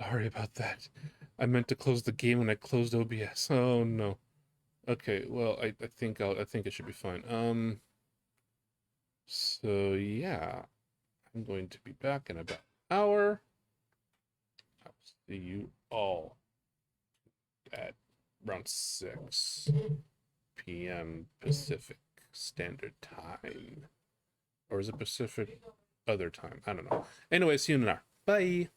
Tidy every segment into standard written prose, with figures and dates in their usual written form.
Sorry about that. I meant to close the game when I closed OBS. Oh no. Okay, well, I think it should be fine. So yeah, I'm going to be back in about an hour. I'll see you all at around 6 p.m. Pacific Standard Time. Or is it Pacific other time? I don't know. Anyway, see you in an hour. Bye.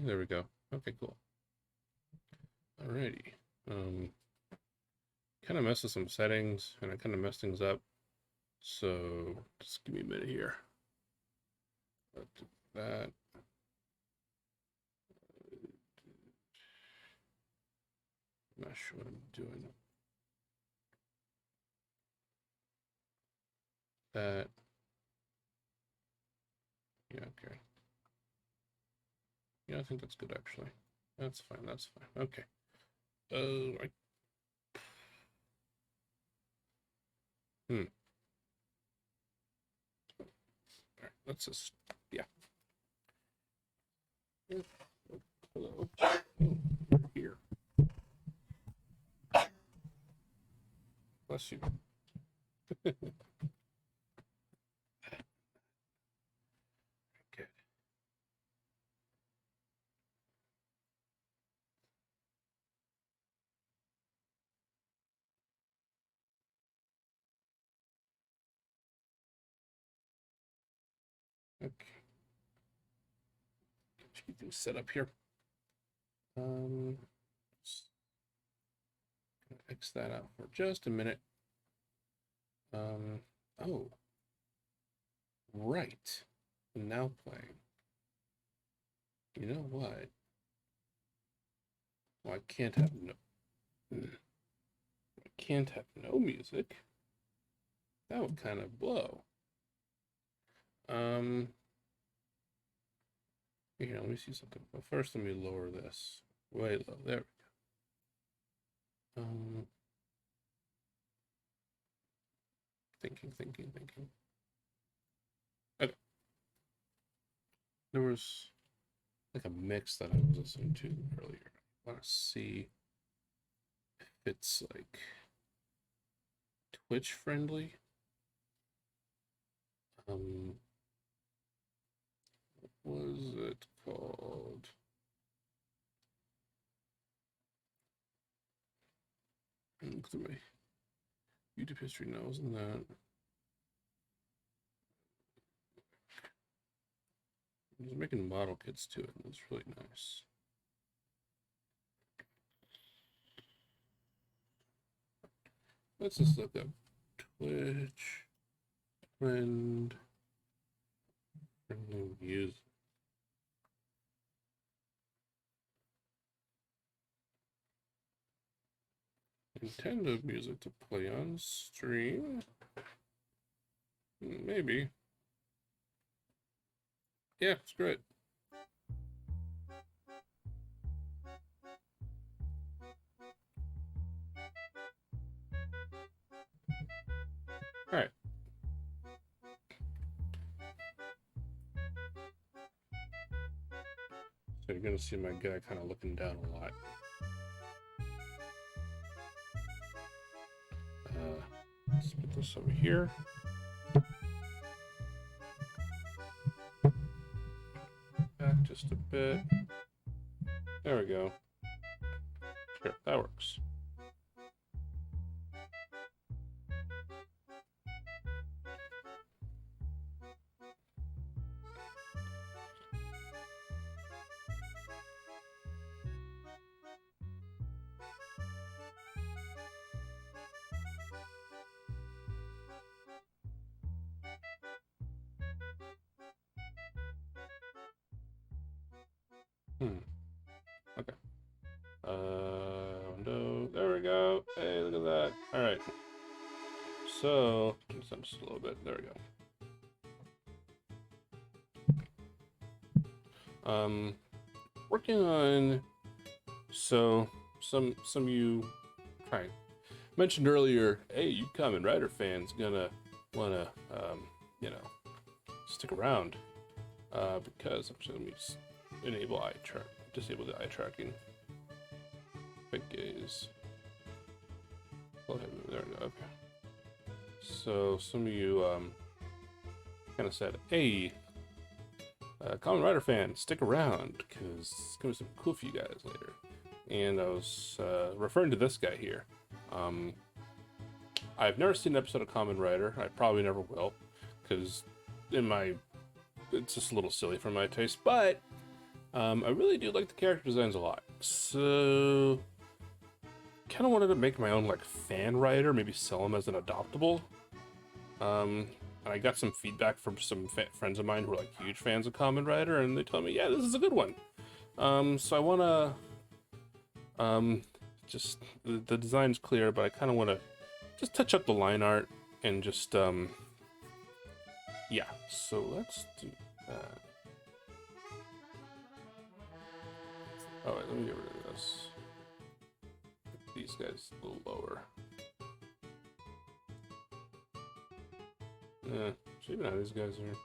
There we go. Okay, cool. Alrighty. kind of messed with some settings, and I kind of messed things up. So just give me a minute here. Let's do that. I'm not sure what I'm doing. That. Yeah, okay. Yeah, I think that's good actually. That's fine, that's fine. Okay. Right. Hmm. All right, let's just, yeah. Hello. Oh, you're here. Bless you. Good. Okay. Get things set up here. X that out for just a minute. Oh, right. Now playing. You know what? Well, I can't have no music. That would kind of blow. Here, let me see something. But first, let me lower this way low. There we go. Thinking. Okay. There was like a mix that I was listening to earlier. I want to see if it's like Twitch friendly. What was it called? Look through my YouTube history now, isn't that? He's making model kits to it, and it's really nice. Let's just look up Twitch friendly music. Nintendo music to play on stream? Maybe. Yeah, it's great. All right. So you're gonna see my guy kind of looking down a lot. Let's put this over here. Back just a bit. There we go. Sure, that works. Okay. No, there we go. Hey, look at that. All right. So, just a little bit. There we go. Working on. So, some of you, right, mentioned earlier. Hey, you Kamen Rider fans gonna wanna, stick around, because I'm just gonna enable disable the eye tracking. Quick gaze. There we go. Okay. So some of you kind of said, "Hey, Kamen Rider fan, stick around because it's gonna be some cool for you guys later." And I was referring to this guy here. I've never seen an episode of Kamen Rider. I probably never will, because it's just a little silly for my taste. But I really do like the character designs a lot. So kind of wanted to make my own like fan writer, maybe sell them as an adoptable. And I got some feedback from some friends of mine who are like huge fans of Kamen Rider, and they told me, yeah, this is a good one. So I want to, just, the design's clear, but I kind of want to just touch up the line art and just, yeah, so let's do that. Oh, wait, let me get rid of this. These guys a little lower. Yeah, should even have these guys here.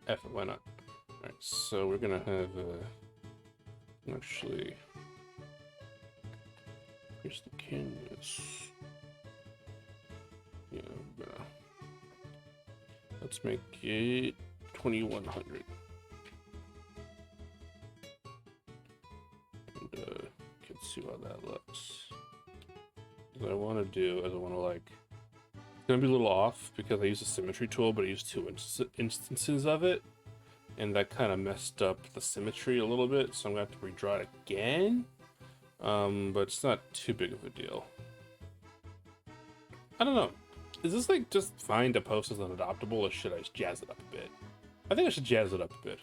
F it, why not? Alright, so we're gonna have, actually, here's the canvas. Yeah, I'm gonna, let's make it 2100. And, can see how that looks. What I want to do is I want to like, it's gonna be a little off because I used a symmetry tool, but I used 2 instances of it, and that kind of messed up the symmetry a little bit, so I'm gonna have to redraw it again. But it's not too big of a deal. I don't know. Is this like just fine to post as an adoptable, or should I jazz it up a bit? I think I should jazz it up a bit.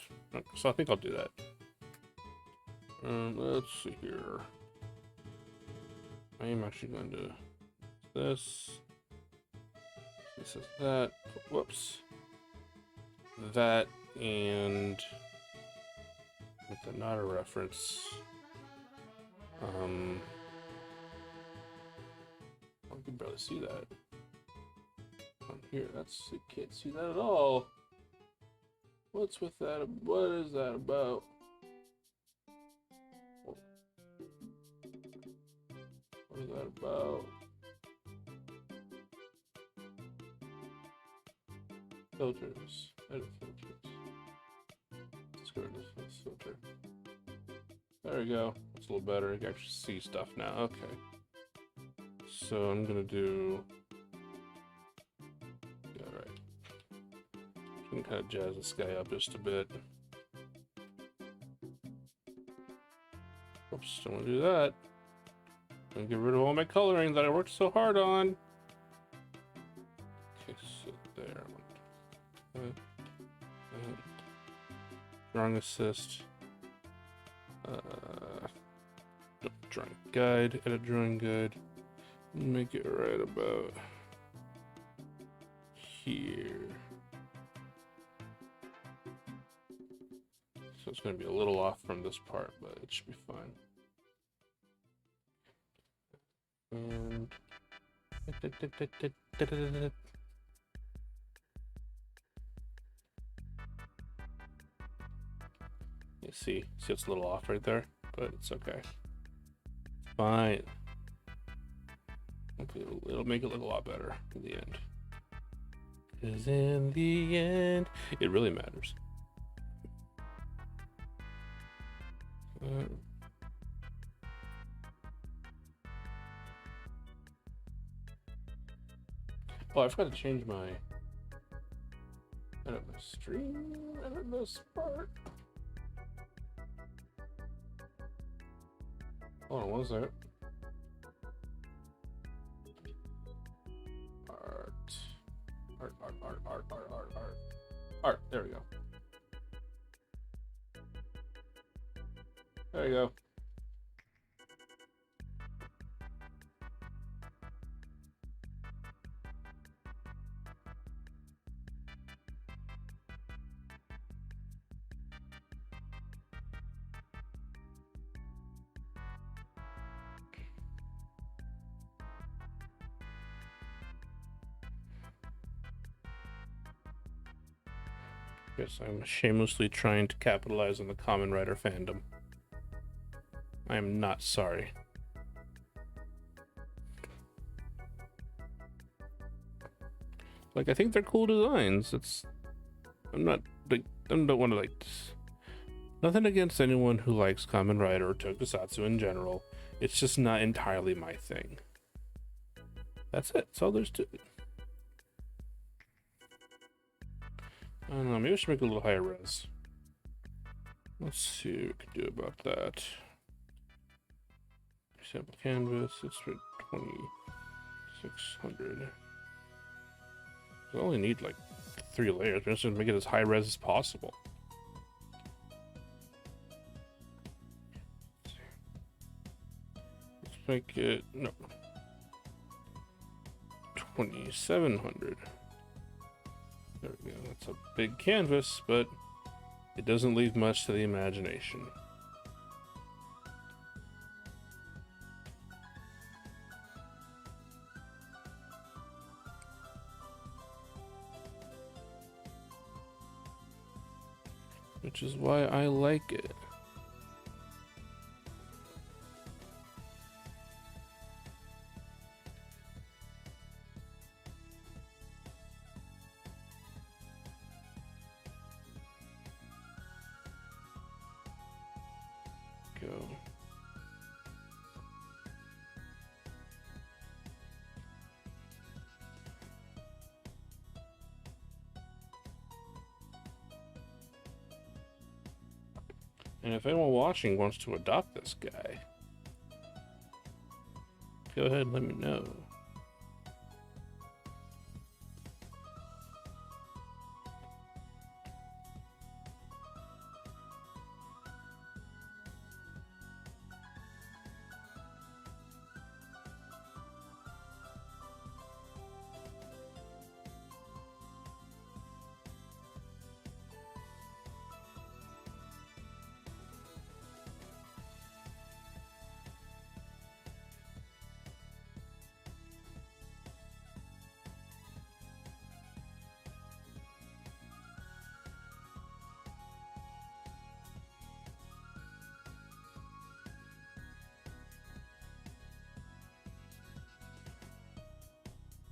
So I think I'll do that. Let's see here. I am actually going to this. This is that. Whoops. That and with the not a reference. I can barely see that. On here, that's, you can't see that at all. What's with that? What is that about? What is that about? Filters. Edit filters. Let's go to this filter. There we go. That's a little better. You can actually see stuff now. Okay. So I'm gonna do. Yeah, right. I'm gonna kind of jazz this guy up just a bit. Oops, don't want to do that. And get rid of all my coloring that I worked so hard on. Okay, so there. Drawing assist. Drawing guide. Edit drawing guide. Make it right about here. So it's going to be a little off from this part, but it should be fine. And you see it's a little off right there, but it's okay. Fine. Okay, it'll make it look a lot better in the end. Because in the end, it really matters. Oh, I forgot to change my edit my stream, edit this part. Hold on, what was that? Art, there we go. There you go. Yes, I'm shamelessly trying to capitalize on the Kamen Rider fandom. I am not sorry. Like, I think they're cool designs. I'm not like, I don't want to like, nothing against anyone who likes Kamen Rider or Tokusatsu in general. It's just not entirely my thing. That's it. That's all there's to it. I don't know, maybe I should make it a little higher res. Let's see what we can do about that. sample canvas. It's for 2600. I only need like 3 layers. Let's just make it as high res as possible. Let's make it, no, 2700. There we go. That's a big canvas, but it doesn't leave much to the imagination. Which is why I like it. Go. And if anyone watching wants to adopt this guy, go ahead and let me know.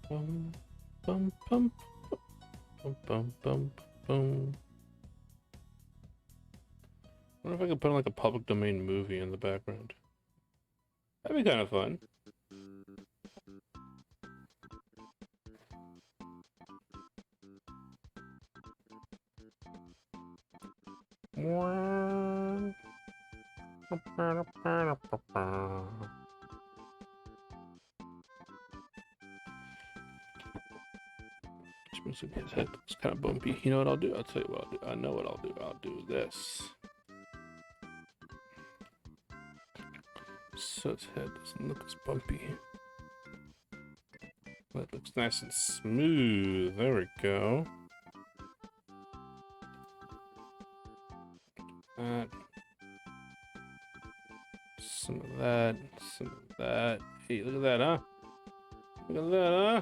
Bum, bum, bum, bum, bum, bum, bum. I wonder if I could put like a public domain movie in the background. That'd be kind of fun. His head looks kind of bumpy. You know what I'll do? I'll tell you what I'll do. I know what I'll do. I'll do this. So his head doesn't look as bumpy. That looks nice and smooth. There we go. That. Some of that. Some of that. Hey, look at that, huh? Look at that, huh?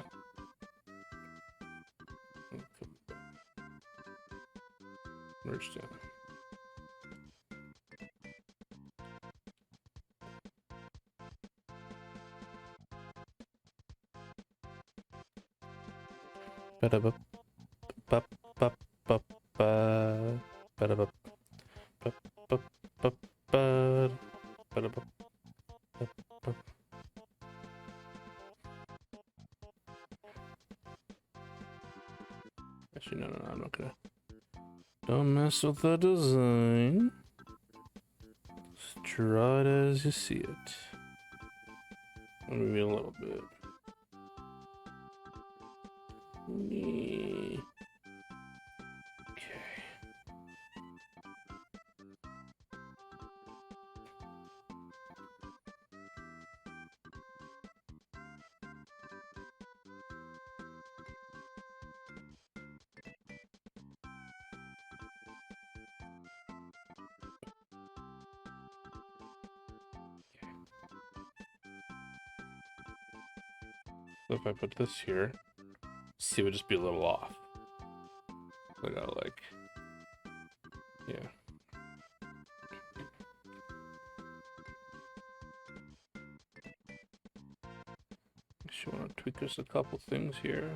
Merge down. Ba-da-ba, ba ba ba ba, ba-da-ba, ba ba ba ba, ba-da-ba, ba ba. Actually, no, I'm not gonna. Don't mess with the design. Just draw it as you see it. Maybe a little bit. Okay. So if I put this here, see, it would just be a little off. I gotta like, yeah. Just want to tweak just a couple things here.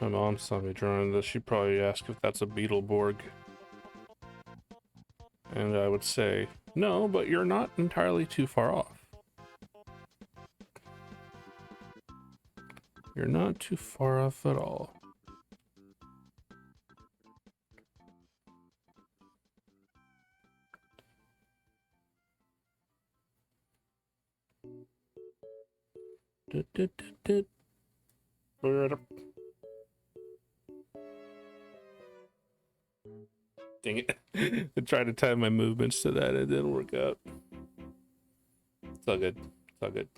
My mom saw me drawing this. She'd probably ask if that's a Beetleborg. And I would say, no, but you're not entirely too far off. You're not too far off at all. Dang it. I tried to time my movements to that. It didn't work out. It's all good. It's all good.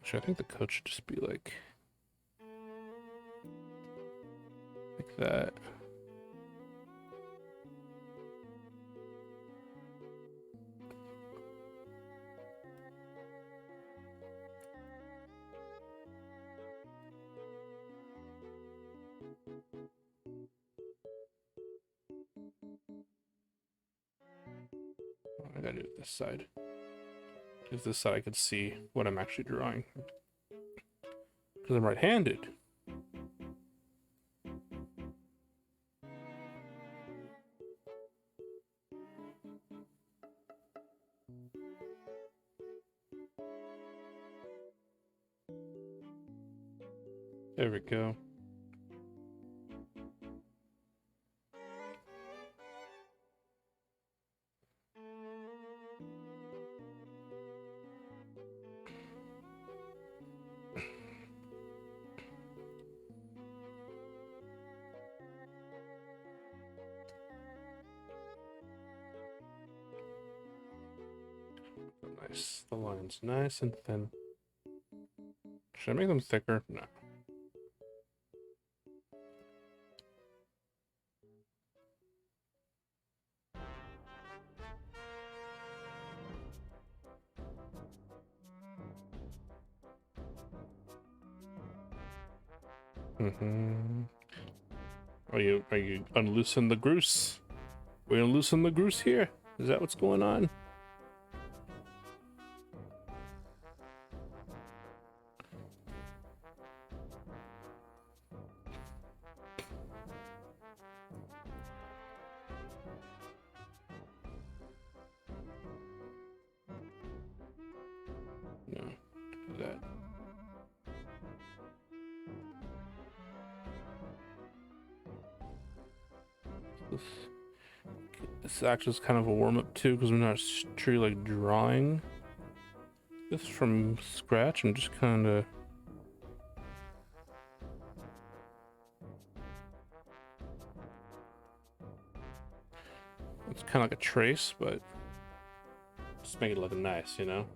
Actually, I think the code should just be like that. I gotta do it this side. Because this side I could see what I'm actually drawing. Because I'm right-handed. There we go. Nice. The line's nice and thin. Should I make them thicker? No. Are you unloosen the goose? We're gonna loosen the goose here. Is that what's going on? No, do that. This actually is kind of a warm-up too, because I'm not truly like drawing this from scratch. I'm just kind of it's kind of like a trace, but just make it look nice, you know.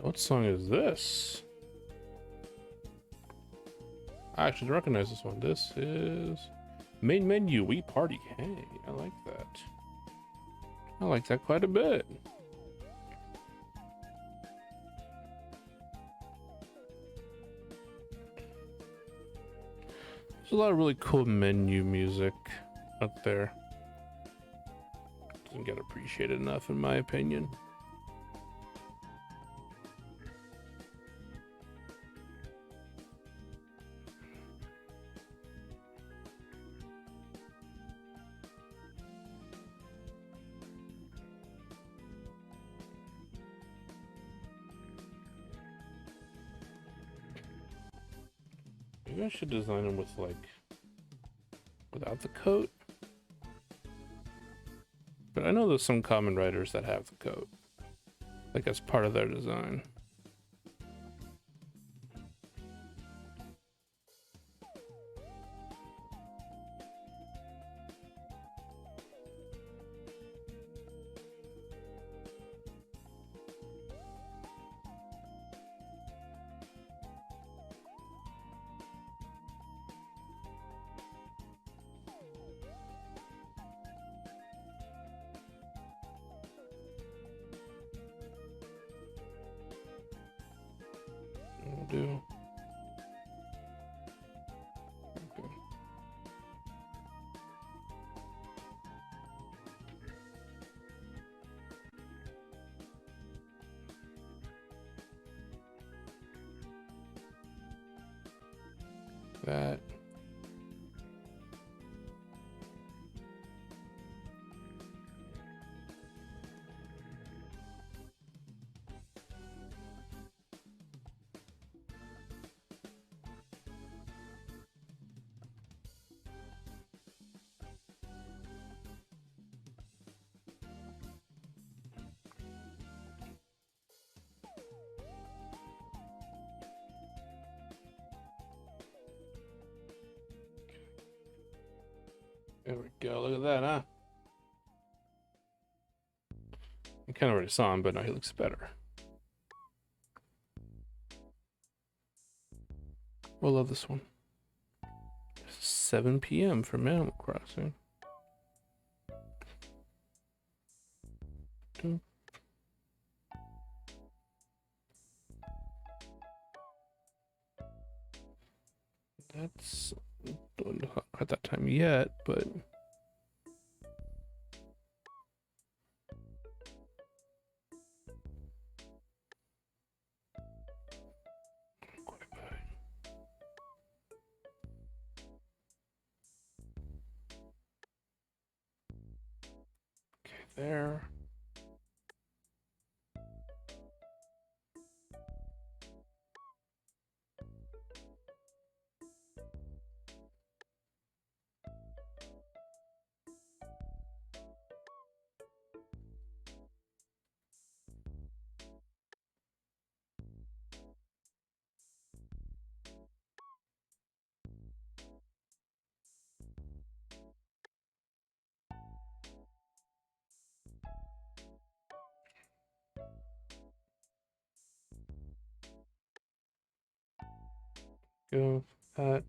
What song is this? I actually recognize this one. This is Main Menu, We Party. Hey, I like that. I like that quite a bit. There's a lot of really cool menu music up there. Doesn't get appreciated enough, in my opinion. Maybe I should design them with like without the coat. But I know there's some common writers that have the coat, like as part of their design. do. Okay. That. There we go. Look at that, huh? I kind of already saw him, but now he looks better. I love this one. 7 p.m. for Animal Crossing. That's not at that time yet, but quite bad. Okay, there. Go that.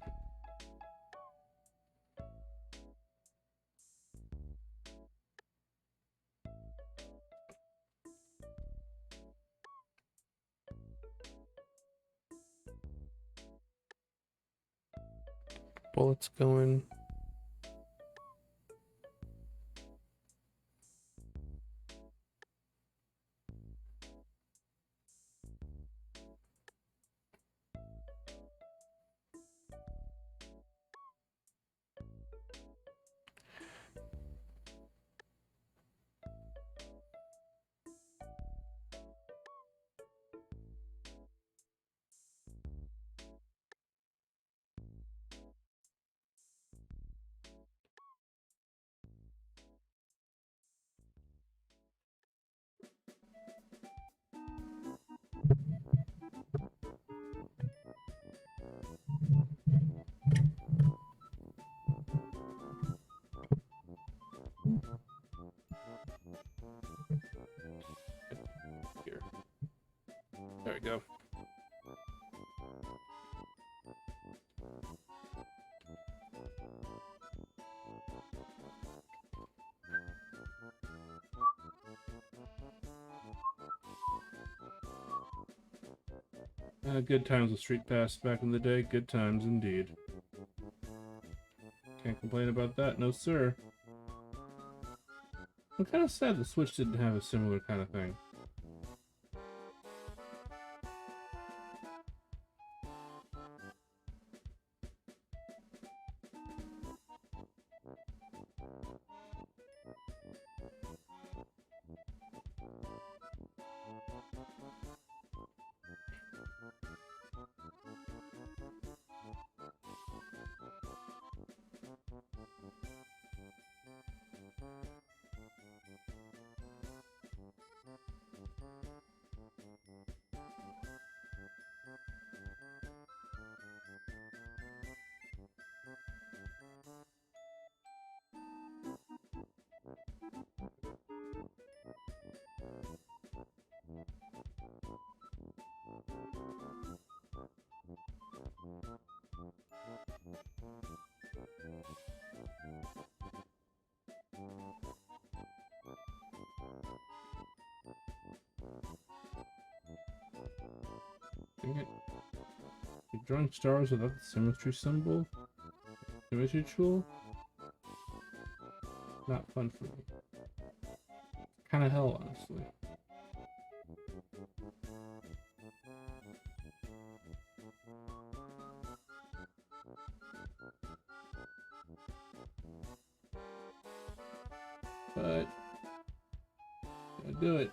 Bullets going. Here. There we go. Good times with Street Pass back in the day. Good times indeed. Can't complain about that, no sir. I'm kind of sad the Switch didn't have a similar kind of thing. Dang it. drawing stars without the symmetry symbol. Symmetry tool? Not fun for me. Kind of hell, honestly. But gotta do it.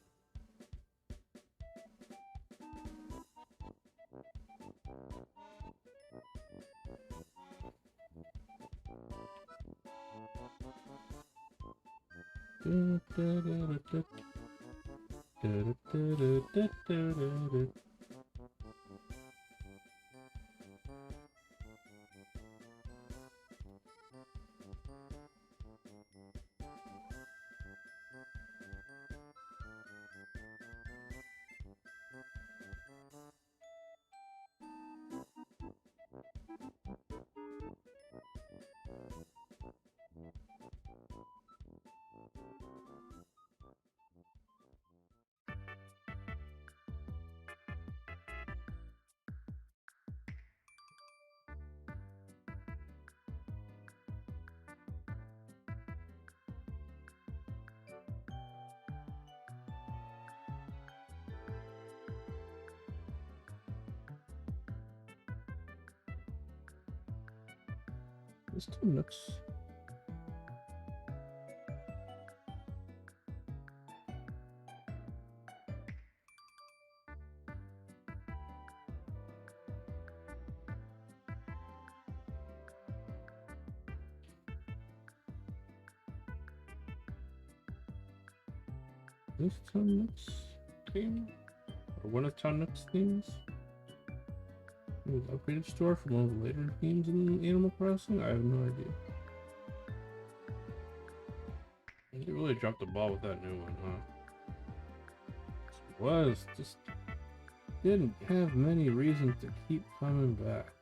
There's two nooks. This Town Nooks theme? Or one of Town Nooks themes? Upgraded store from one of the later games in Animal Crossing? I have no idea. They really dropped the ball with that new one, huh? Just didn't have many reasons to keep coming back.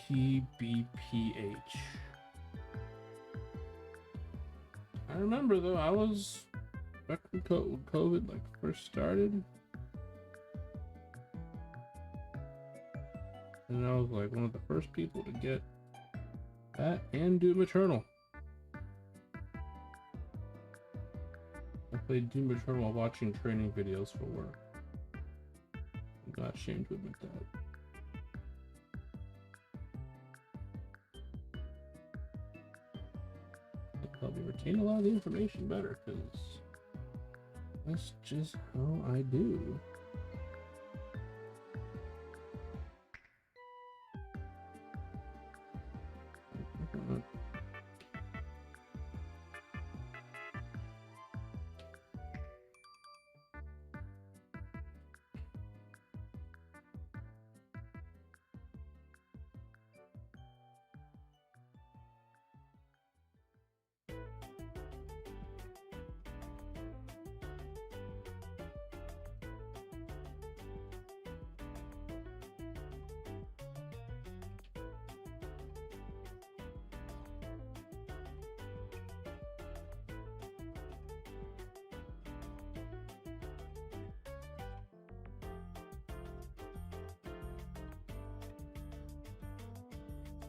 TBPH. I remember though, I was back when COVID like first started, and I was like one of the first people to get that and Doom Eternal. I played Doom Eternal while watching training videos for work. I'm not ashamed to admit that. Help me retain a lot of the information better, because that's just how I do.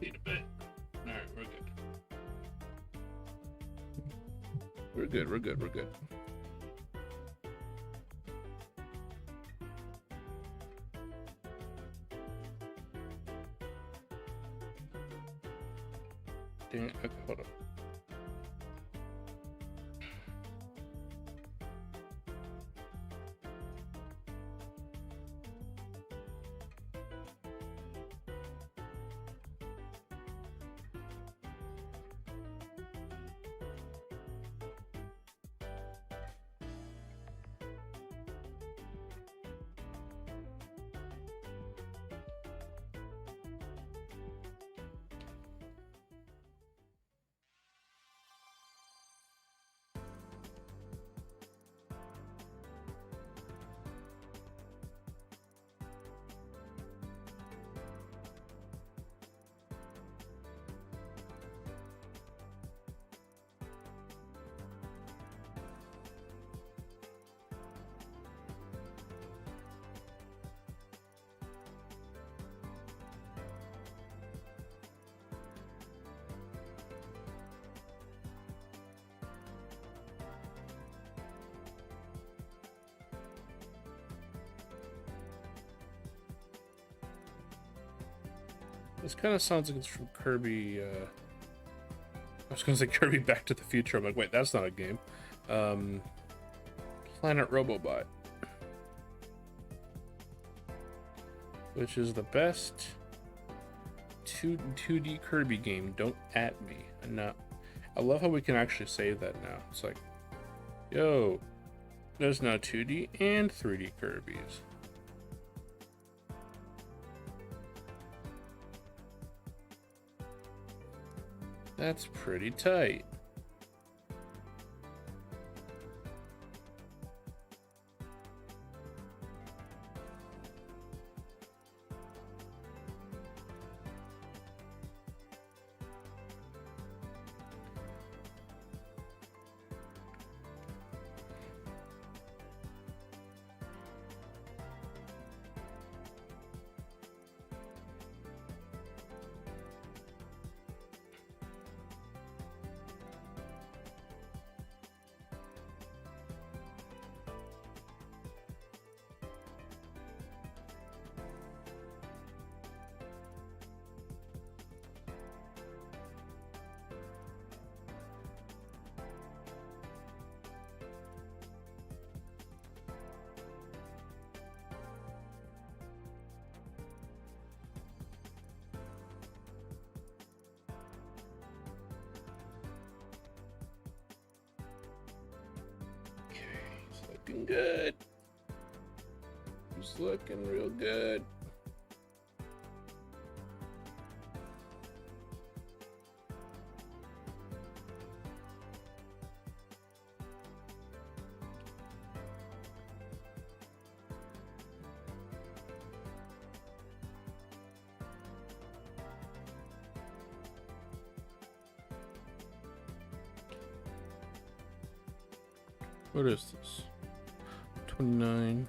Need a bit. Alright, we're good. We're good. Dang it, okay, hold up. This kind of sounds like it's from Kirby. I was gonna say Kirby Back to the Future. I'm like, wait, that's not a game. Planet Robobot, which is the best 2D Kirby game. Don't at me. I'm not. I love how we can actually save that now. It's like, yo, there's now 2D and 3D Kirby's. That's pretty tight. Looking good. It's looking real good. What is this? 29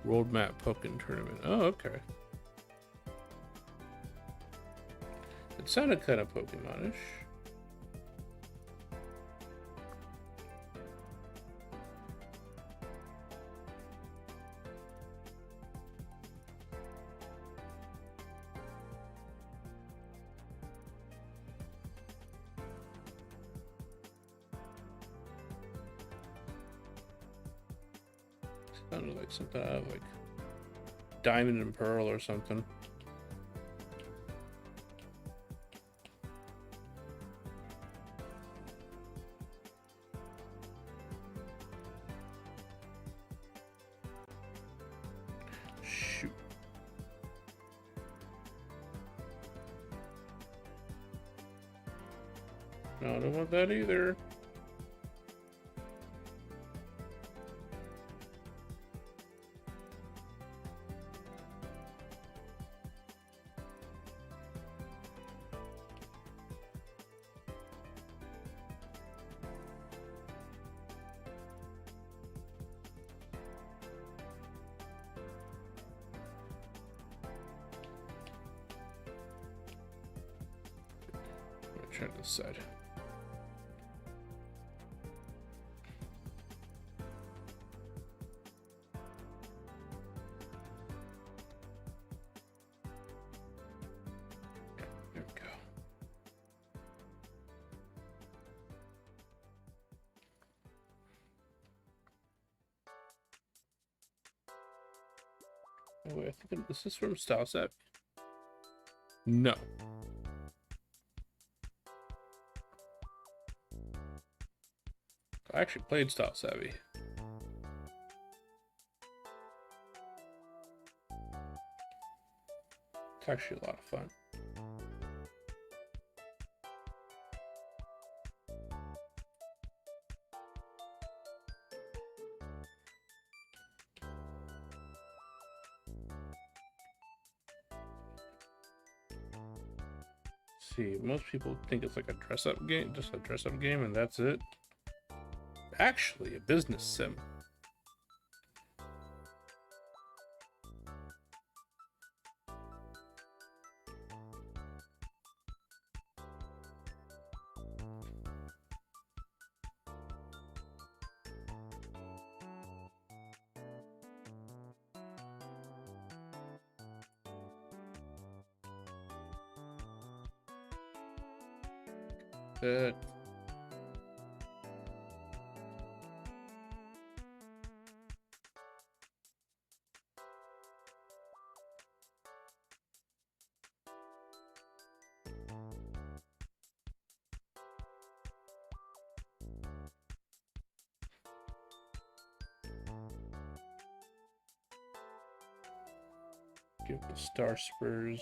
World Map Pokken Tournament. Oh, okay. It sounded kind of Pokemon-ish. Sounded like something out of like Diamond and Pearl or something. Shoot. No, I don't want that either. Try this side. There we go. Oh, wait, I think this is from Style Set. No. I actually played Style Savvy. It's actually a lot of fun. See, most people think it's like a dress-up game, just a dress-up game, and that's it. Actually, a business sim. it. Give the star spurs.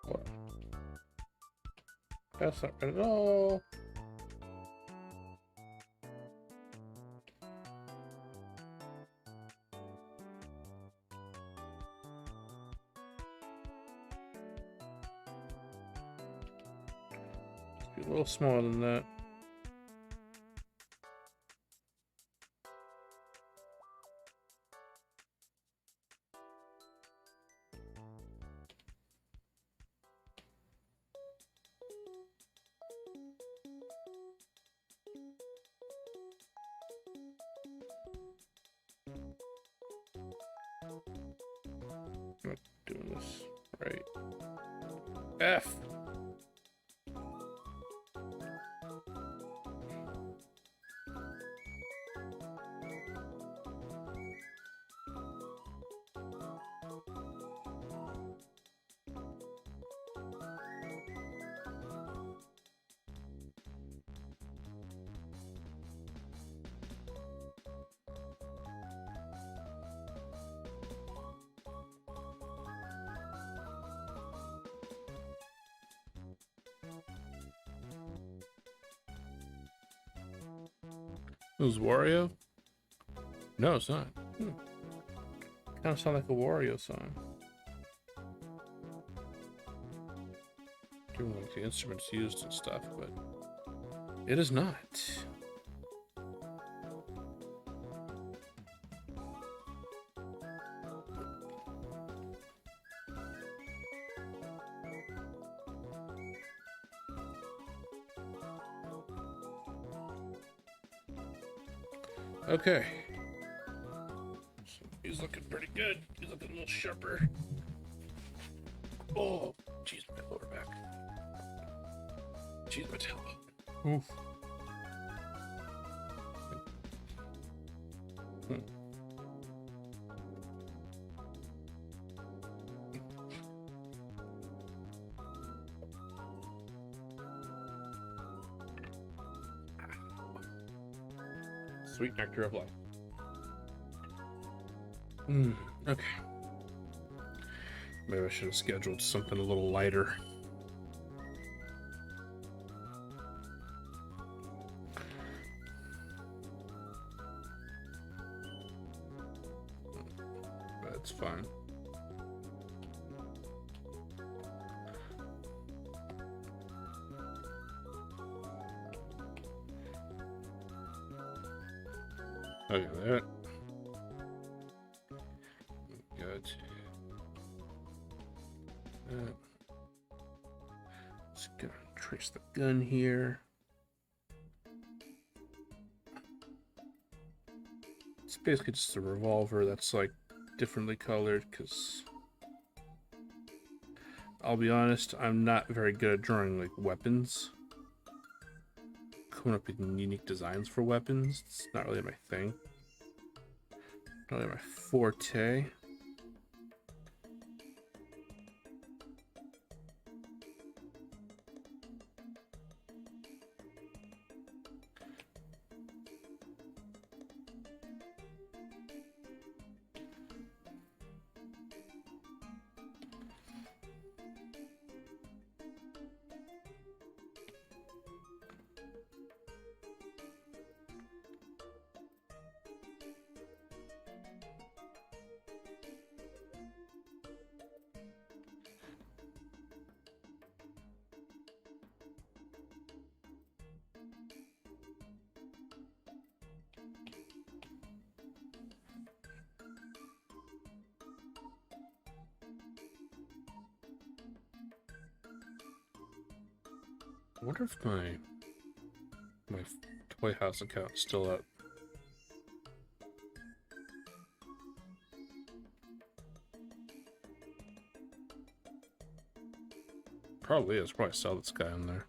What? That's not good at all. Be a little smaller than that. I'm not doing this right. F. It was Wario? No, it's not. Kind of sound like a Wario song. Given like the instruments used and stuff, but it is not. Okay. So he's looking pretty good. He's looking a little sharper. Oh, jeez, my lower back. Jeez, my tailbone. Oof. Sweet nectar of life. Okay. Maybe I should have scheduled something a little lighter. That's fine. Okay, that. Good. Just gonna trace the gun here. It's basically just a revolver that's like differently colored because I'll be honest, I'm not very good at drawing like weapons. Coming up with unique designs for weapons, it's not really my thing. Not really my forte. I wonder if my Toy House account is still up. Probably is. Probably saw this guy on there.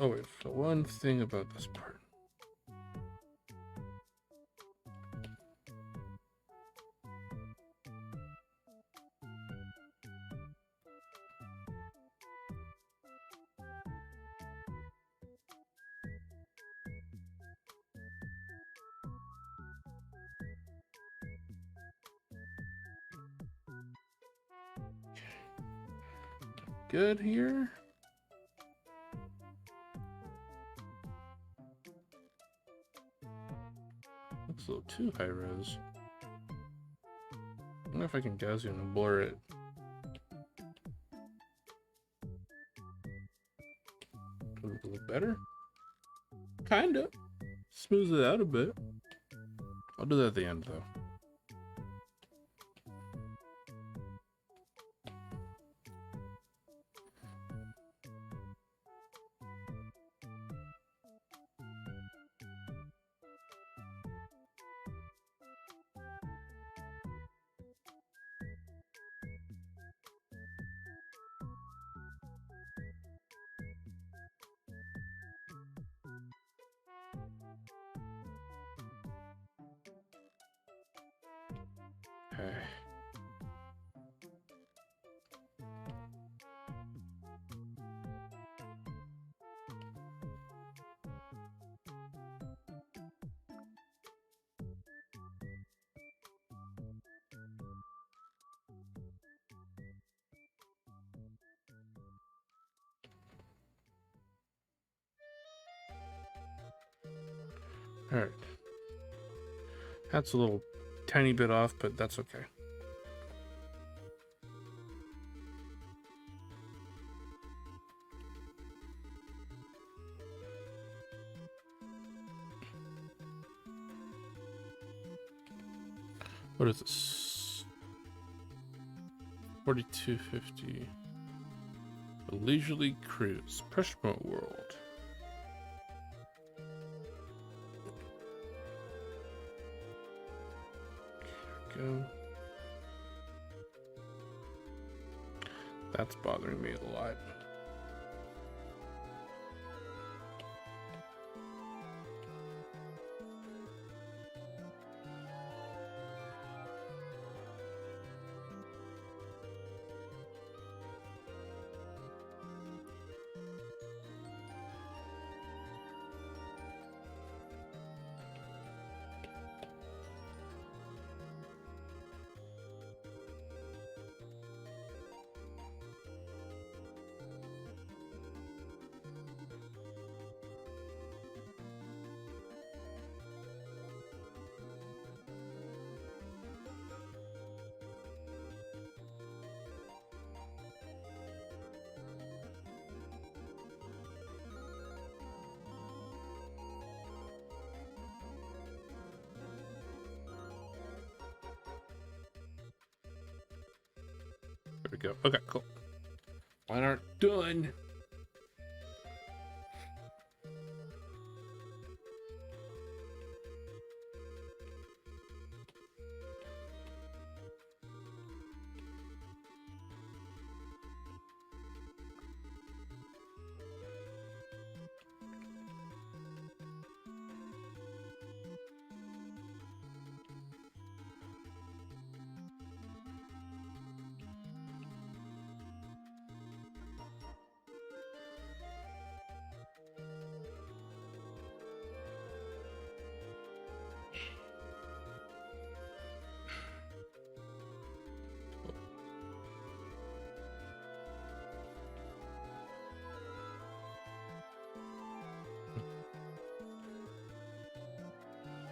Oh wait, the one thing about this part. Good here. Looks a little too high res. I wonder if I can Gaussian blur it. Does it look better? Kinda. Smooths it out a bit. I'll do that at the end though. Okay. All right. That's a little tiny bit off, but that's okay. What is this? 4250. A leisurely cruise. Pressure point world. Go. That's bothering me a lot. There we go. Okay, cool. Mine aren't done.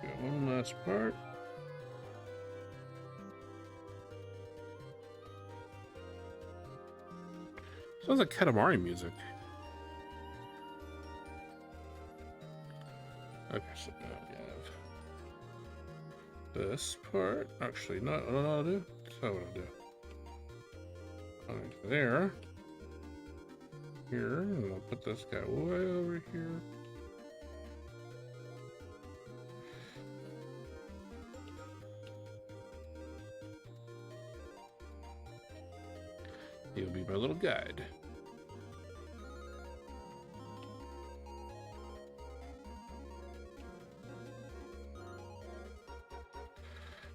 Got one last part. Sounds like Katamari music. Okay, so now we have this part. Actually, not what I'll do. So what I'll do. Right there. Here, and I'll put this guy way over here. He'll be my little guide.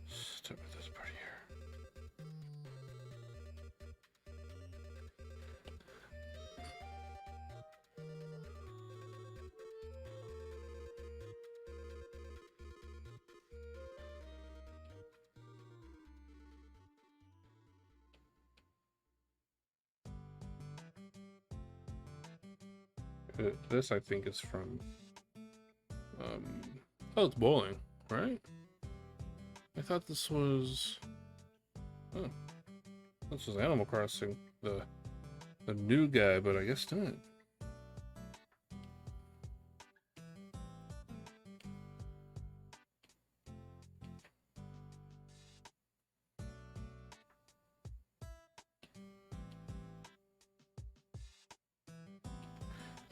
Start with this part here. This, I think, is from, oh, it's bowling, right? I thought this was, oh, this was Animal Crossing, the new guy, but I guess not.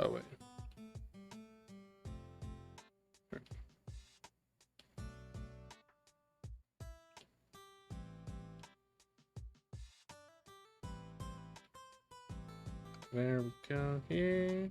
Oh, wait. There we go here.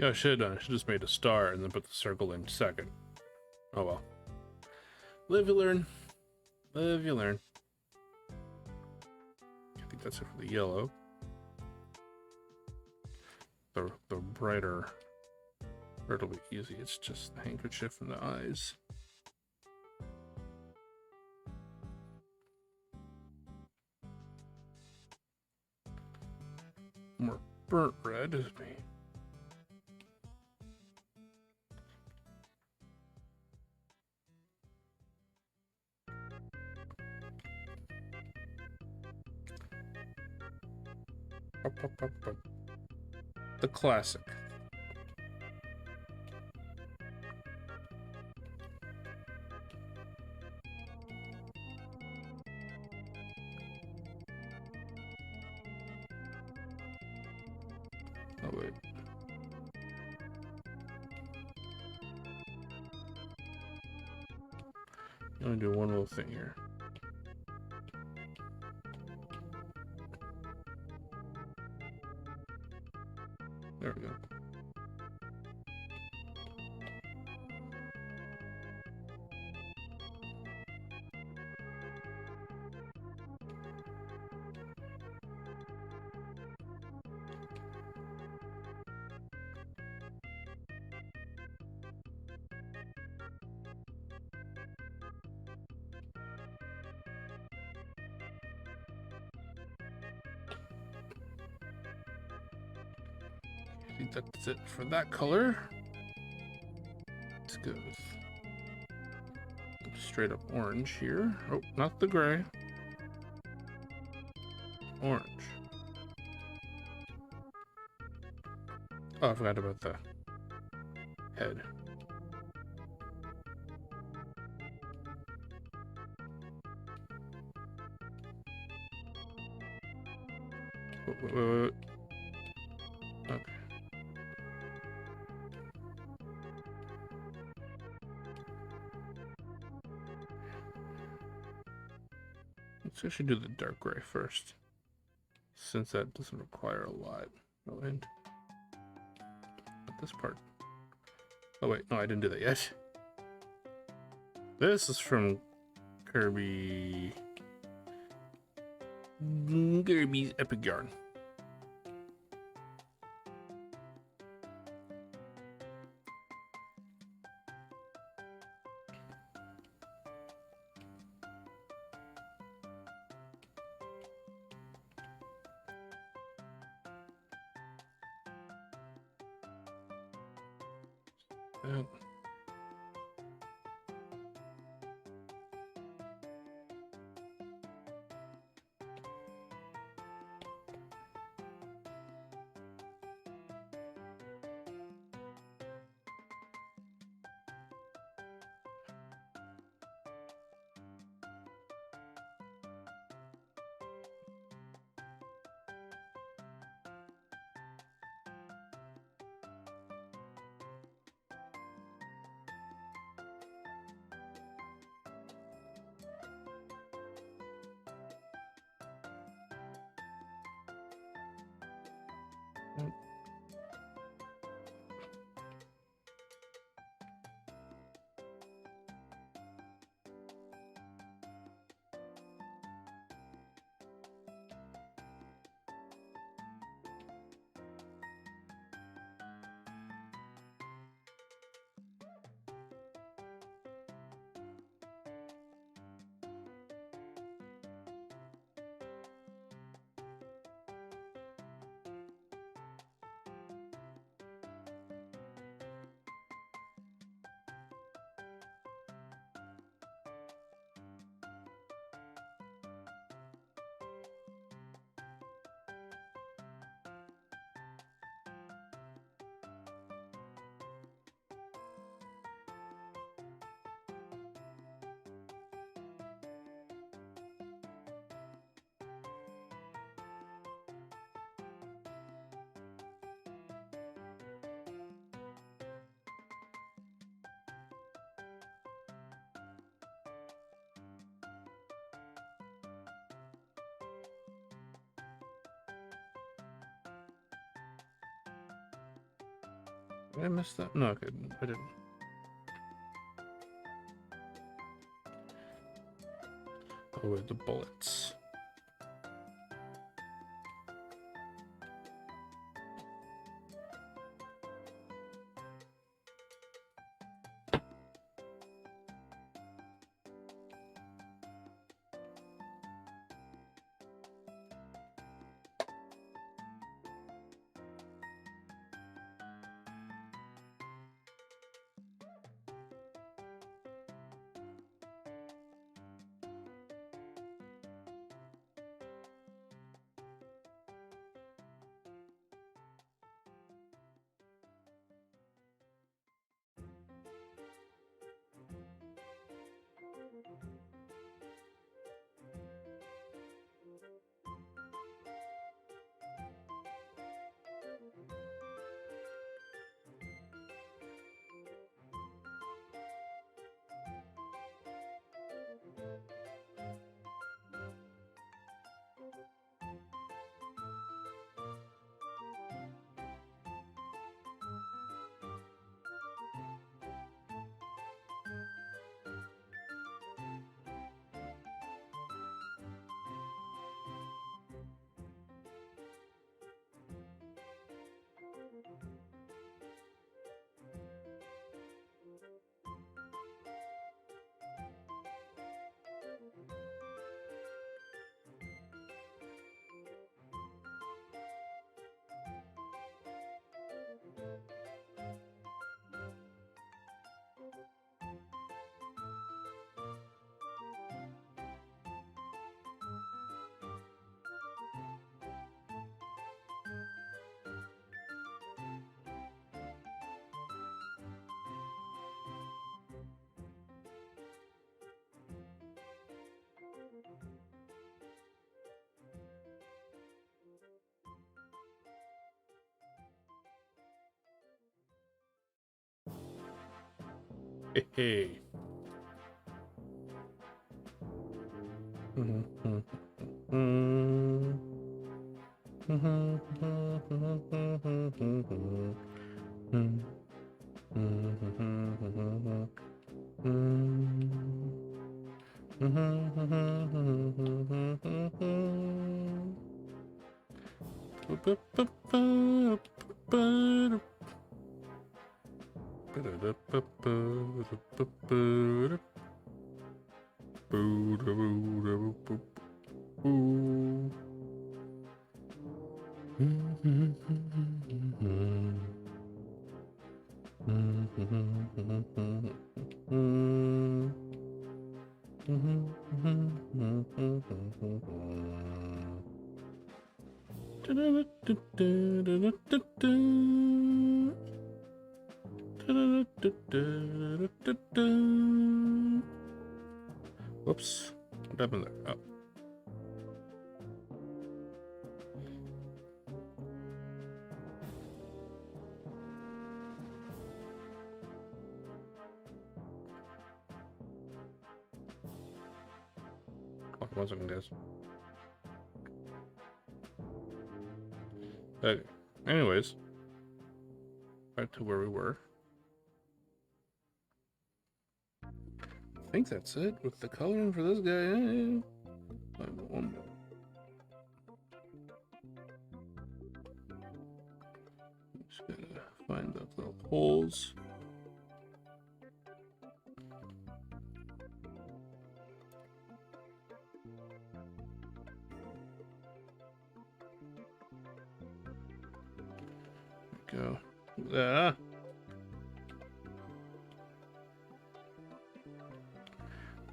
Yeah, I should have done. I should just made a star and then put the circle in second. Oh well. Live, you learn. Live, you learn. I think that's it for the yellow. The brighter, it'll be easy. It's just the handkerchief and the eyes. More burnt red is me. The classic. I'm gonna do one little thing here. There we go. I think that's it for that color. Let's go with straight up orange here. Oh, not the gray. Orange. Oh, I forgot about the head. Wait. Okay. Let's actually do the dark gray first, since that doesn't require a lot. Oh, and this part. Oh wait, no, I didn't do that yet. This is from Kirby's Epic Yarn. Did I miss that? No, okay, I didn't. Oh, wait, the bullets. Hey. Whoops. What happened there? Oh. Oh, 1 second, guys. Okay. Anyways, back to where we were. I think that's it with the coloring for this guy. One more. Just gotta find the little holes. Go. Ah.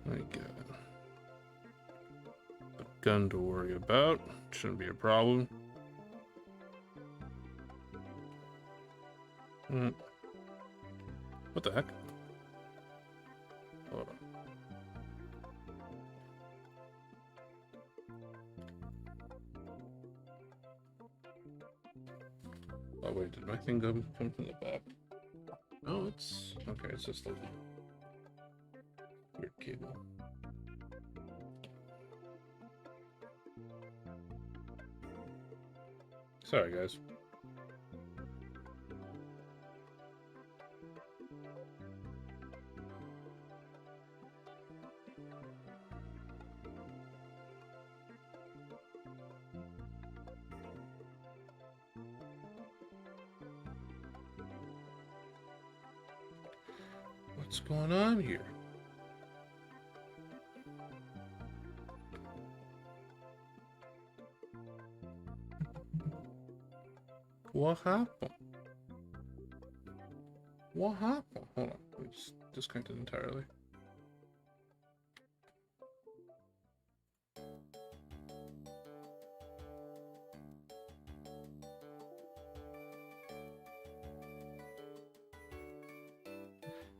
I got a gun to worry about. Shouldn't be a problem. What the heck? Hold on. Oh wait, did my thing come from the back? No, it's okay. It's just a weird cable. Sorry, guys. What's going on here? What happened? What happened? Hold on, we just disconnected entirely.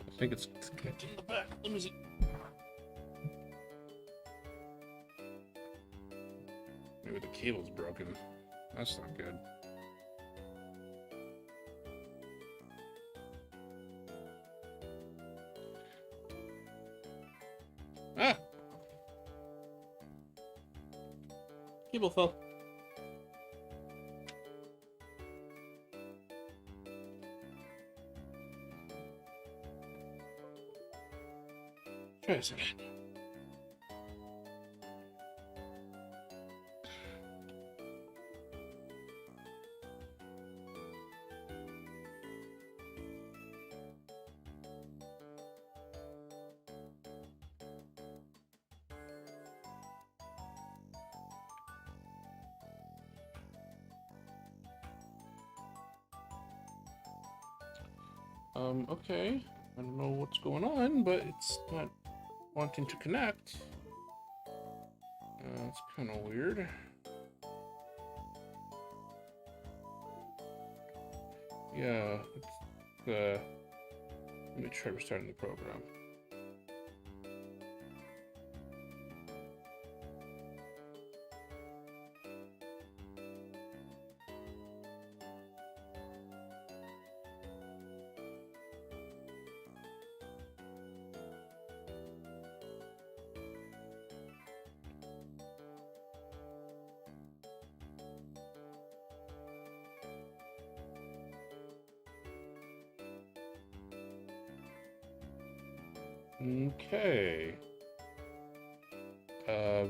I think it's connected in the back. Let me see. Maybe the cable's broken. That's not good. Ah! Cable fell. Try this again. Okay. I don't know what's going on, but it's not wanting to connect. It's kind of weird. Yeah, it's let me try restarting the program. Okay. Oh.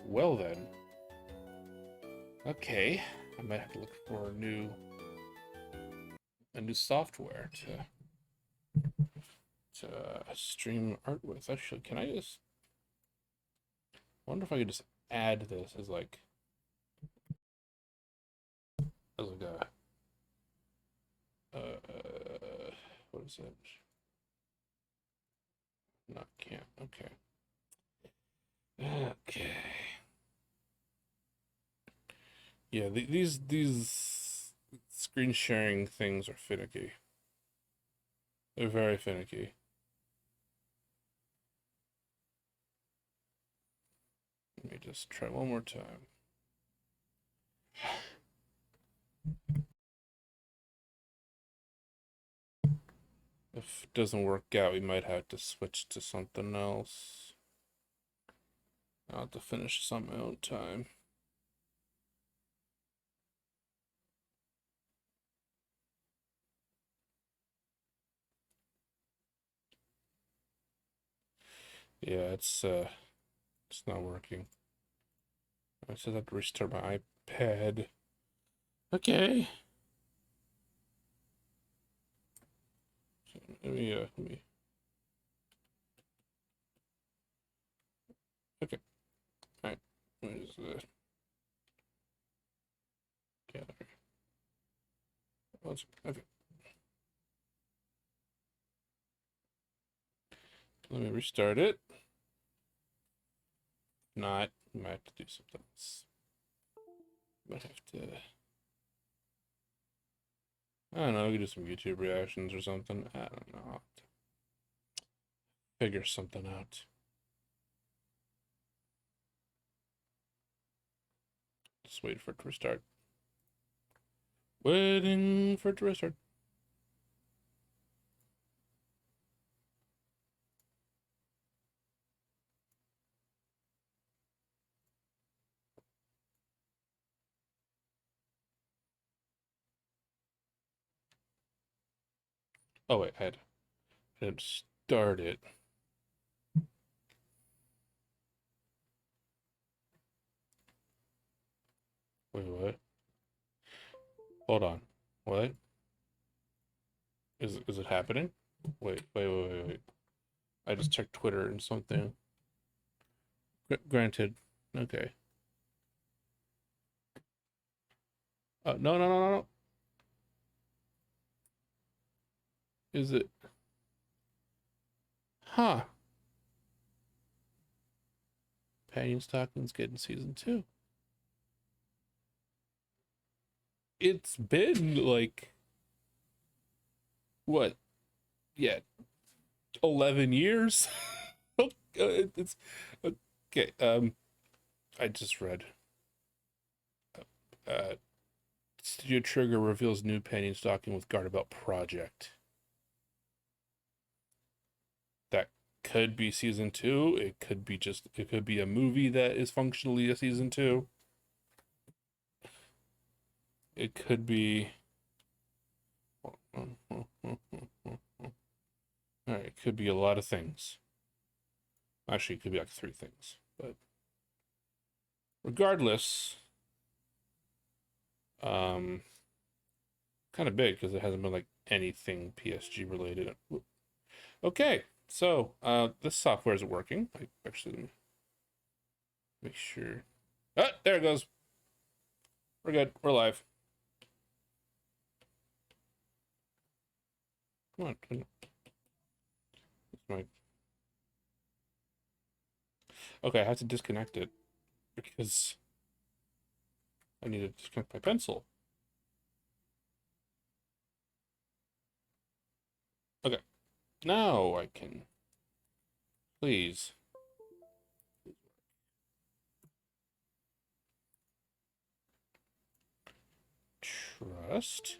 Well then. Okay. I might have to look for a new software to stream art with. Actually, can I just wonder if I could just add this as like a what is it? Not can't. Okay. Okay. Yeah, these screen sharing things are finicky. They're very finicky. Let me just try one more time. If it doesn't work out, we might have to switch to something else. I'll have to finish some my own time. Yeah, it's not working. I just have to restart my iPad. Okay. Let me. Okay. All right. Where's the gallery? Okay. Let me restart it. If not, I might have to do something else. Might have to. I don't know. We could do some YouTube reactions or something. I don't know. I'll have to figure something out. Just wait for it to restart. Waiting for it to restart. Oh wait, I had to start it. Wait, what? Hold on. What? Is it happening? Wait. I just checked Twitter and something. Granted. Okay. No. Is it? Huh. Penny Stockman's getting season 2. It's been like what? Yeah, 11 years. It's okay. I just read. Uh, Studio Trigger reveals new Penny Stocking with Guard About project. That could be season 2. It could be a movie that is functionally a season 2. It could be. All right, it could be a lot of things. Actually, it could be like 3 things, but regardless, kind of big because it hasn't been like anything PSG related. Okay, so this software is working. I actually make sure. Ah, there it goes. We're good. We're live. Come on. My... Okay, I have to disconnect it because I need to disconnect my pencil. Okay, now I can. Please. Trust.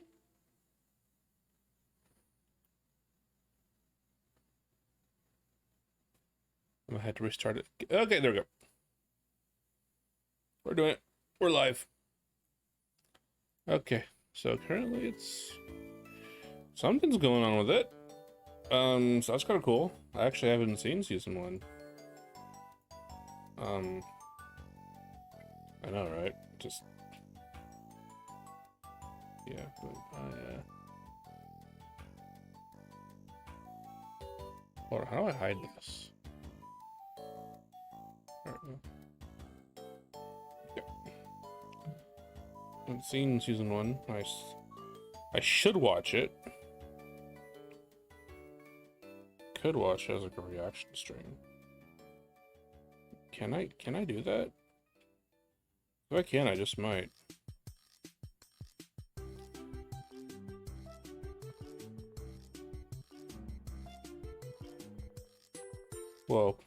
I had to restart it. Okay, there we go. We're doing it. We're live. Okay, so currently something's going on with it. So that's kind of cool. I actually haven't seen season 1. I know, right? Just yeah. Hold on, how do I hide this? Yeah. I've seen season 1. I should watch it. Could watch it as like a reaction stream. Can I do that? If I can, I just might. Whoa.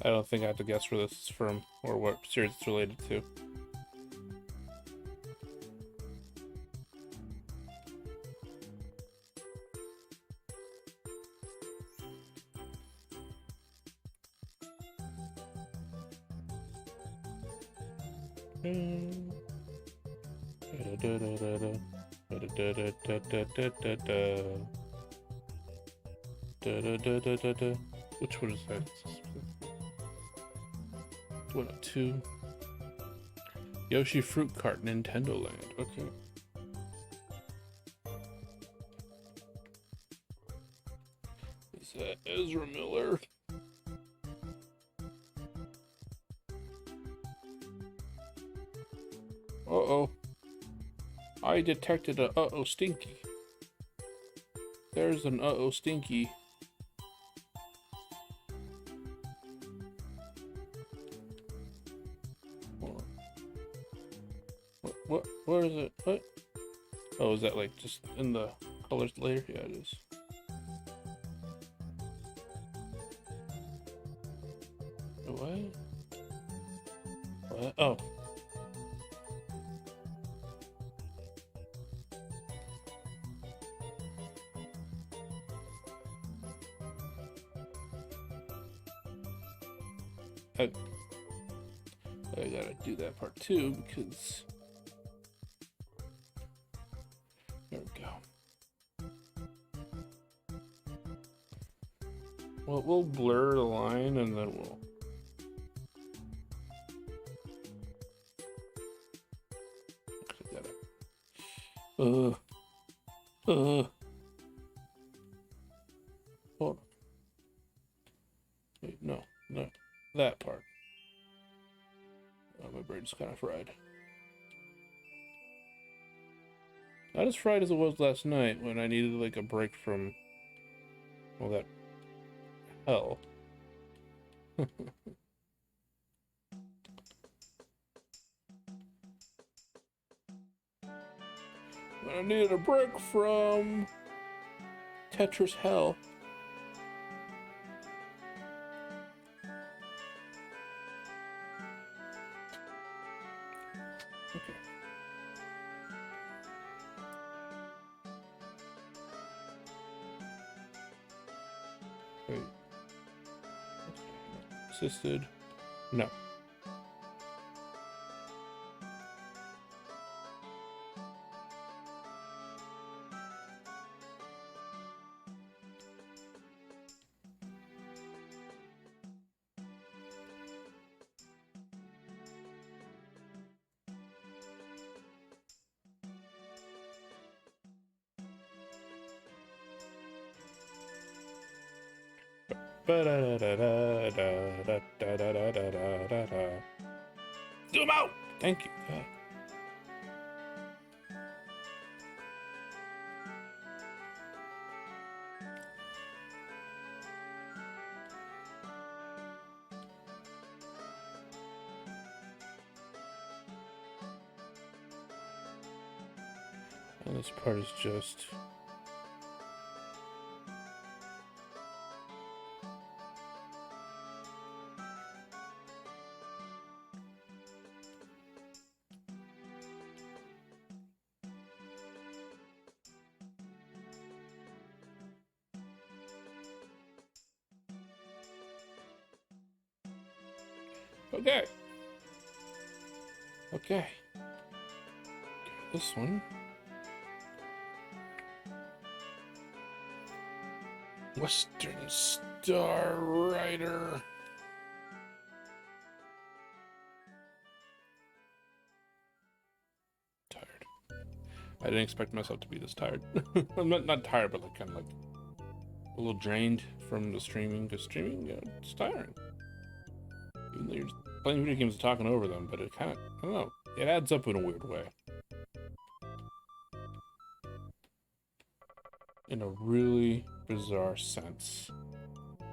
I don't think I have to guess where this is from or what series it's related to. Which one is that? 102. Yoshi Fruit Cart, Nintendo Land. Okay. Is that Ezra Miller? Uh-oh. I detected a uh-oh stinky. There's an uh-oh stinky. What is it? What? Oh, is that like just in the colors layer? Yeah, it is. What? What? Oh. I gotta do that part too because there we go. Well, we'll blur the line and then we'll. Hold on. Wait, no, that part. Oh, my brain's kind of fried. Not as fried as it was last night when I needed like a break from all that hell. When I needed a break from Tetris hell. Okay. Wait. Assisted. No. Zoom out! Thank you. Yeah. And this part is just okay. Okay. This one. Western Star Rider. Tired. I didn't expect myself to be this tired. I'm not tired, but like kind of like a little drained from the streaming. Because streaming, it's tiring. Even though you're just playing video games and talking over them, but it kind of, I don't know, it adds up in a weird way. In a really bizarre sense,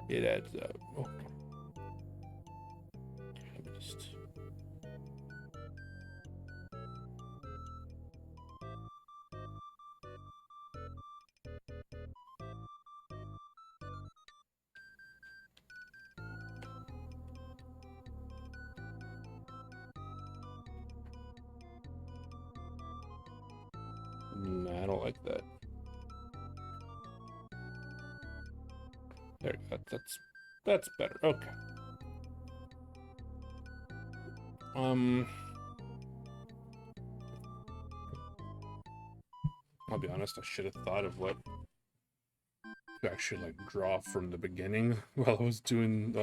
it adds up. Oh. Let me just... Nah, I don't like that. There, that's better. Okay. I'll be honest, I should have thought of what to actually like draw from the beginning while I was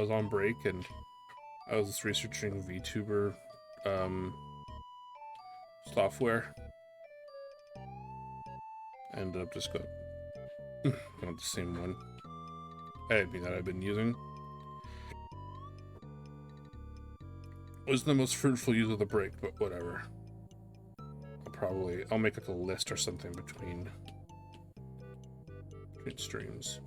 on break, and I was just researching VTuber software. I ended up just going the same one. That I've been using. Was the most fruitful use of the break, but whatever. I'll make like a list or something between streams.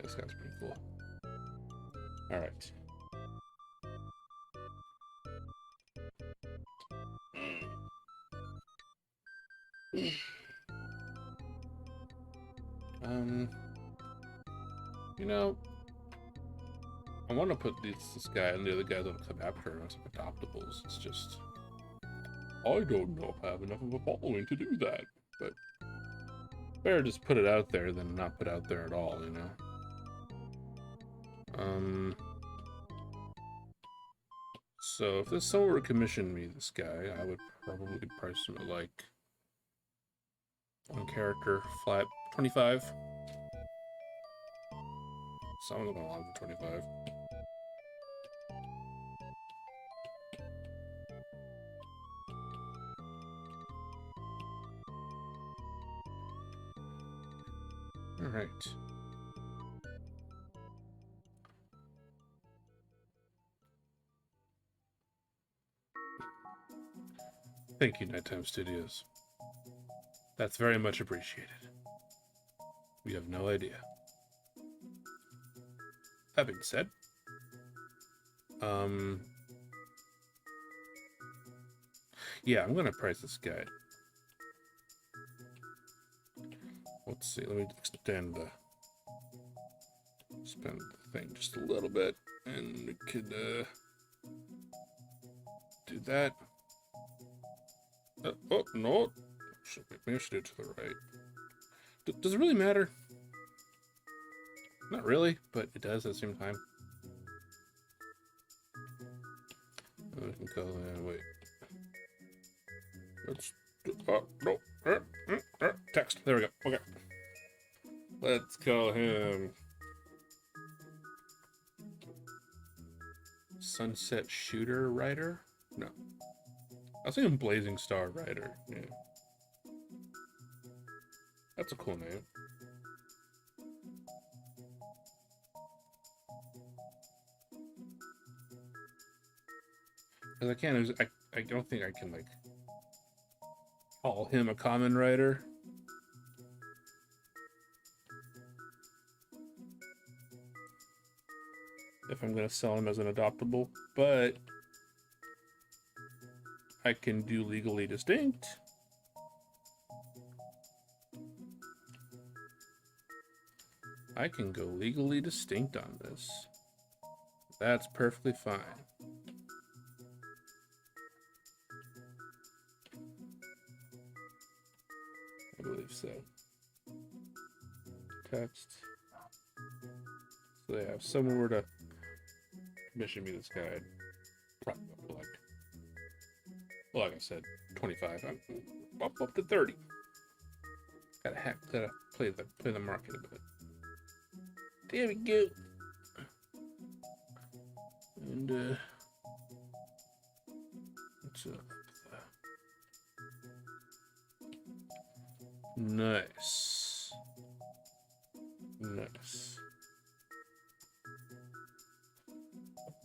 This guy's pretty cool. All right. You know, I want to put this guy and the other guys that'll come after him as adoptables. It's just, I don't know if I have enough of a following to do that. But better just put it out there than not put out there at all, you know. So if someone were to commission me this guy, I would probably price him at like one character flat 25. Someone's gonna want for 25. All right. Thank you, Nighttime Studios. That's very much appreciated. We have no idea. That being said, yeah, I'm gonna price this guy. Let's see, let me spend the thing just a little bit, and we could do that. Oh no, maybe I should do it to the right. Does it really matter? Not really, but it does at the same time. We can go in, wait. Let's do, oh, no. Text. There we go. Okay. Let's call him Sunset Shooter Rider? No. I was thinking Blazing Star Rider. Yeah. That's a cool name. Because I don't think I can, like, call him a common writer. If I'm going to sell him as an adoptable, but I can do legally distinct. I can go legally distinct on this. That's perfectly fine. I believe so. Text. So they have somewhere to commission me this guide. Probably up to well, like I said, 25. I'm up to 30. Gotta play the market a bit. There we go. And what's up? Nice. Nice.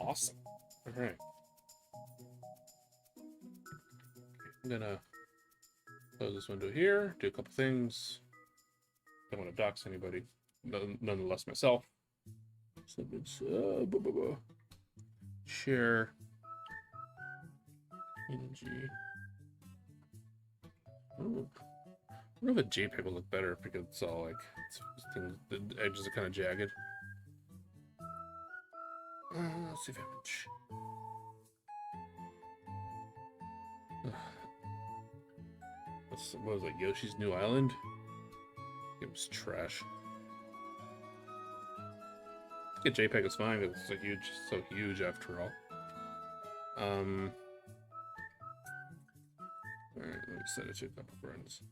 Awesome. All right. I'm gonna close this window here, do a couple things. Don't want to dox anybody, nonetheless myself. So it's share PNG. Ooh. I wonder if a JPEG will look better because it's all like the edges are kind of jagged. Let's see if image. What was it? Yoshi's New Island? It was trash. Yeah, JPEG is fine because it's so huge after all. Alright, let me send it to a couple friends.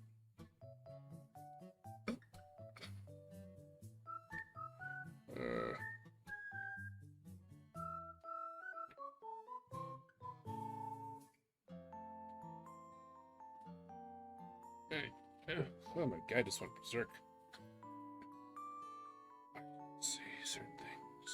Oh, my guy just went berserk. Let's see certain things.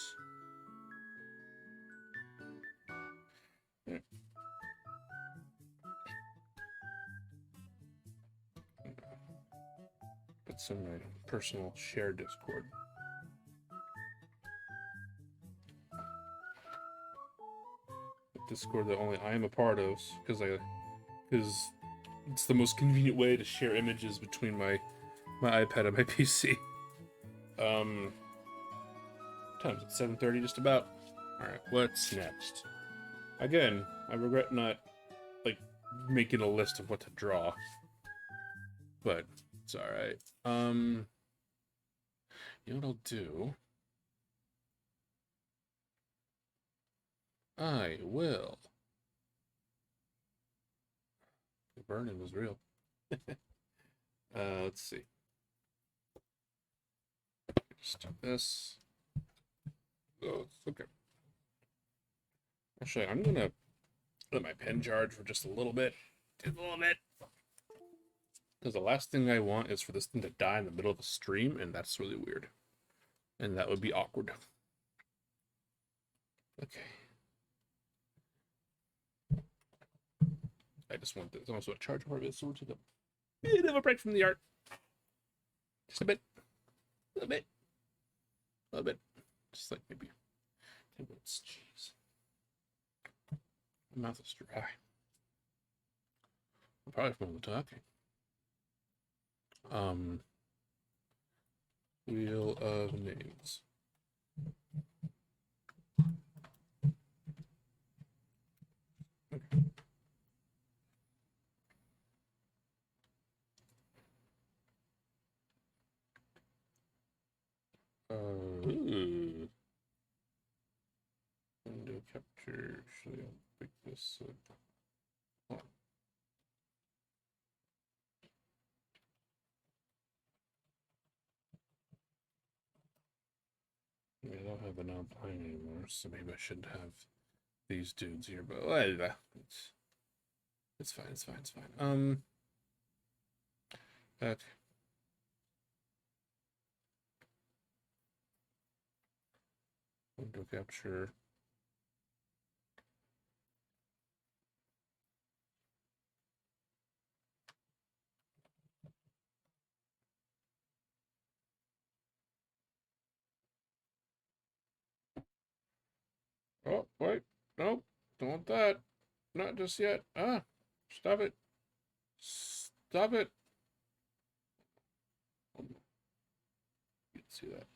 Put some my personal shared Discord. Discord that only I am a part of, because it's the most convenient way to share images between my iPad and my PC. Time's at 7:30 just about. Alright, what's next? Again, I regret not making a list of what to draw. But it's alright. You know what I'll do? I will. The burn-in was real. Let's see. Just do this. Oh, it's okay. Actually, I'm gonna let my pen charge for just a little bit. Just a little bit. Because the last thing I want is for this thing to die in the middle of a stream, and that's really weird. And that would be awkward. Okay. I just want this also a charge part of it, so we'll take a bit of a break from the art. Just a bit. A little bit. A little bit. Just like maybe 10 minutes. Jeez. My mouth is dry. I'm probably from the talking. Wheel of Names. Okay. Window capture. Actually, I'll pick this up. Oh. I don't have an outline anymore, so maybe I shouldn't have these dudes here, but it's fine, it's fine, it's fine. Okay. Window capture. Oh, wait. Nope. Don't want that. Not just yet. Ah, stop it. Stop it. You can see that.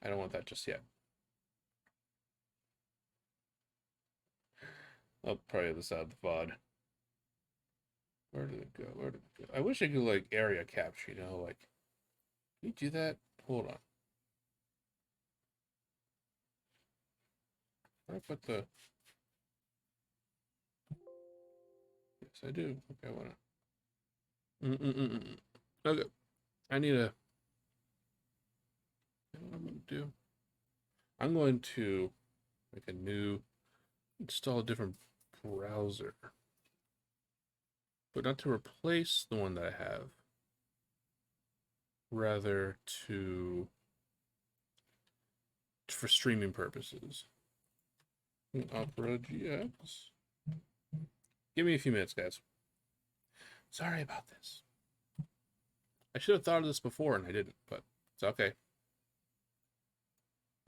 I don't want that just yet. I'll probably have this out of the VOD. Where did it go? Where did it go? I wish I could like area capture, you know, like can you do that? Hold on. Where I put the yes I do. Okay, I wanna okay. I need a you know what I'm gonna do? I'm going to make a new install a different browser. But not to replace the one that I have. Rather to for streaming purposes. Opera GX. Give me a few minutes, guys. Sorry about this. I should have thought of this before and I didn't, but it's okay.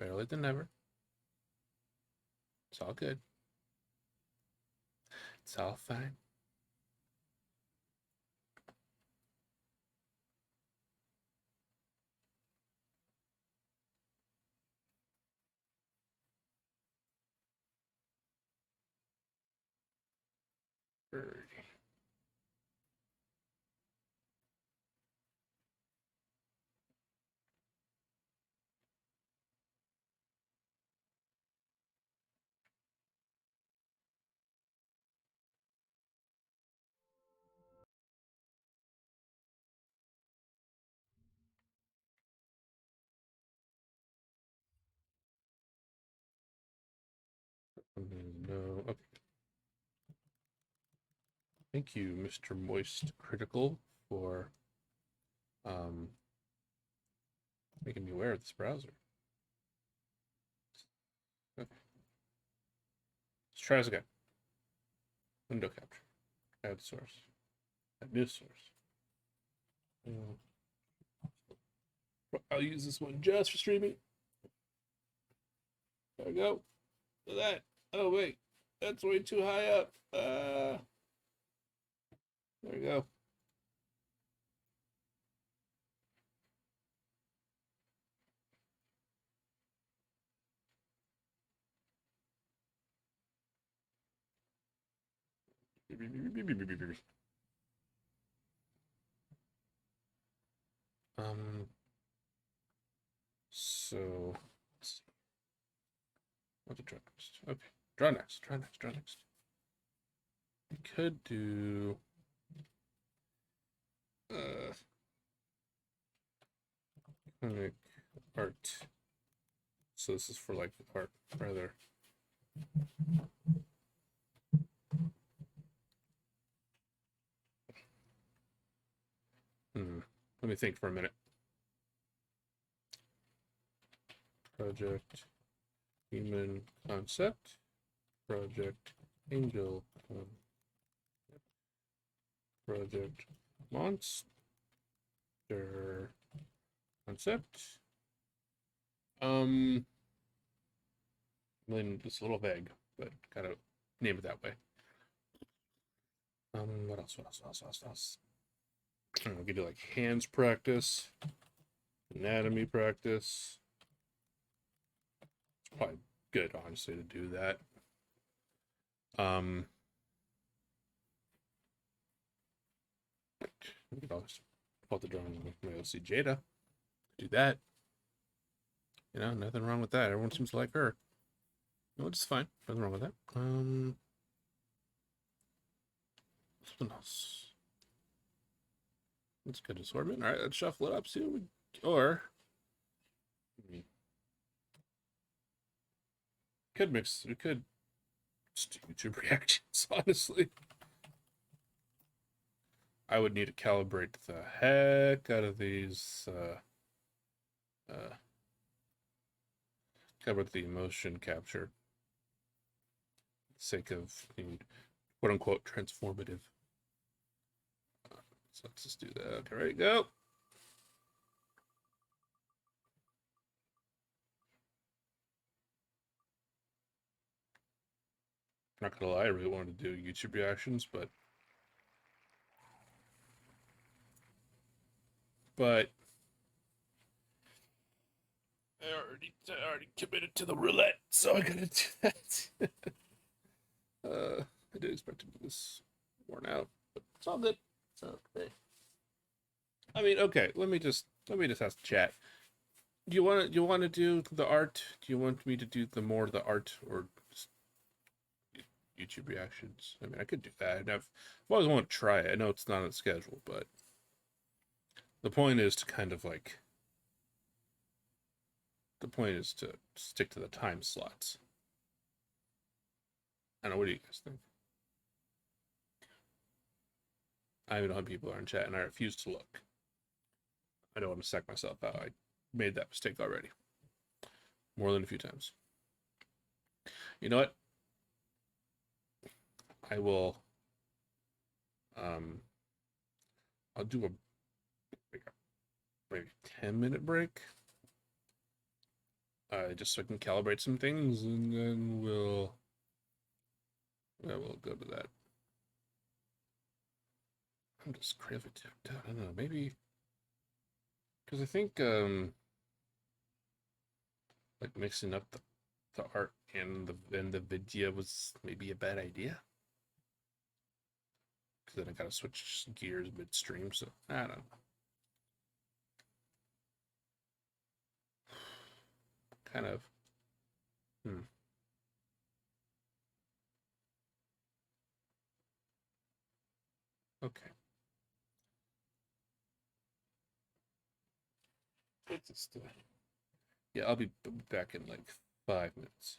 Better late than never. It's all good. It's all fine. No. Okay. Thank you, Mr. Moist Critical, for making me aware of this browser. Okay. Let's try this again. Window capture. Add source. Add new source. I'll use this one just for streaming. There we go. Look at that. Oh wait, that's way too high up. There we go. Um. So let's see. What to draw next? Okay, draw next. Draw next. Draw next. We could do. Comic art. So this is for like art, rather. Let me think for a minute. Project human concept. Project angel. Project monster concept. I mean, it's a little vague, but gotta name it that way. What else? What else? What else? What else? What else? We could do like hands practice, anatomy practice. It's probably good, honestly, to do that. We could always pull the drawing with my OC Jada. Do that. You know, nothing wrong with that. Everyone seems to like her. No, it's fine. Nothing wrong with that. Something else. That's good assortment. All right, let's shuffle it up. See what we or could mix. We could just do YouTube reactions. Honestly, I would need to calibrate the heck out of these. Calibrate the emotion capture. For the sake of being quote unquote transformative. So let's just do that. Okay, ready, go. Not gonna lie, I really wanted to do YouTube reactions, but I already committed to the roulette, so I gotta do that. I did expect to be this worn out, but It's all good. So good. I mean, okay. Let me just ask the chat. Do you want to do the art? Do you want me to do the more the art or just YouTube reactions? I mean, I could do that. I've always wanted to try it. I know it's not on the schedule, but the point is to kind of like the point is to stick to the time slots. I don't know. What do you guys think? I even know how people are in chat, and I refuse to look. I don't want to psych myself out. I made that mistake already, more than a few times. You know what? I will. I'll do a maybe 10-minute break, just so I can calibrate some things, and then we'll go to that. I'm just craving to. I don't know, maybe because I think like mixing up the art and the video was maybe a bad idea. Because then I gotta switch gears midstream, so I don't know. Kind of. Okay. It's just, yeah, I'll be back in like 5 minutes.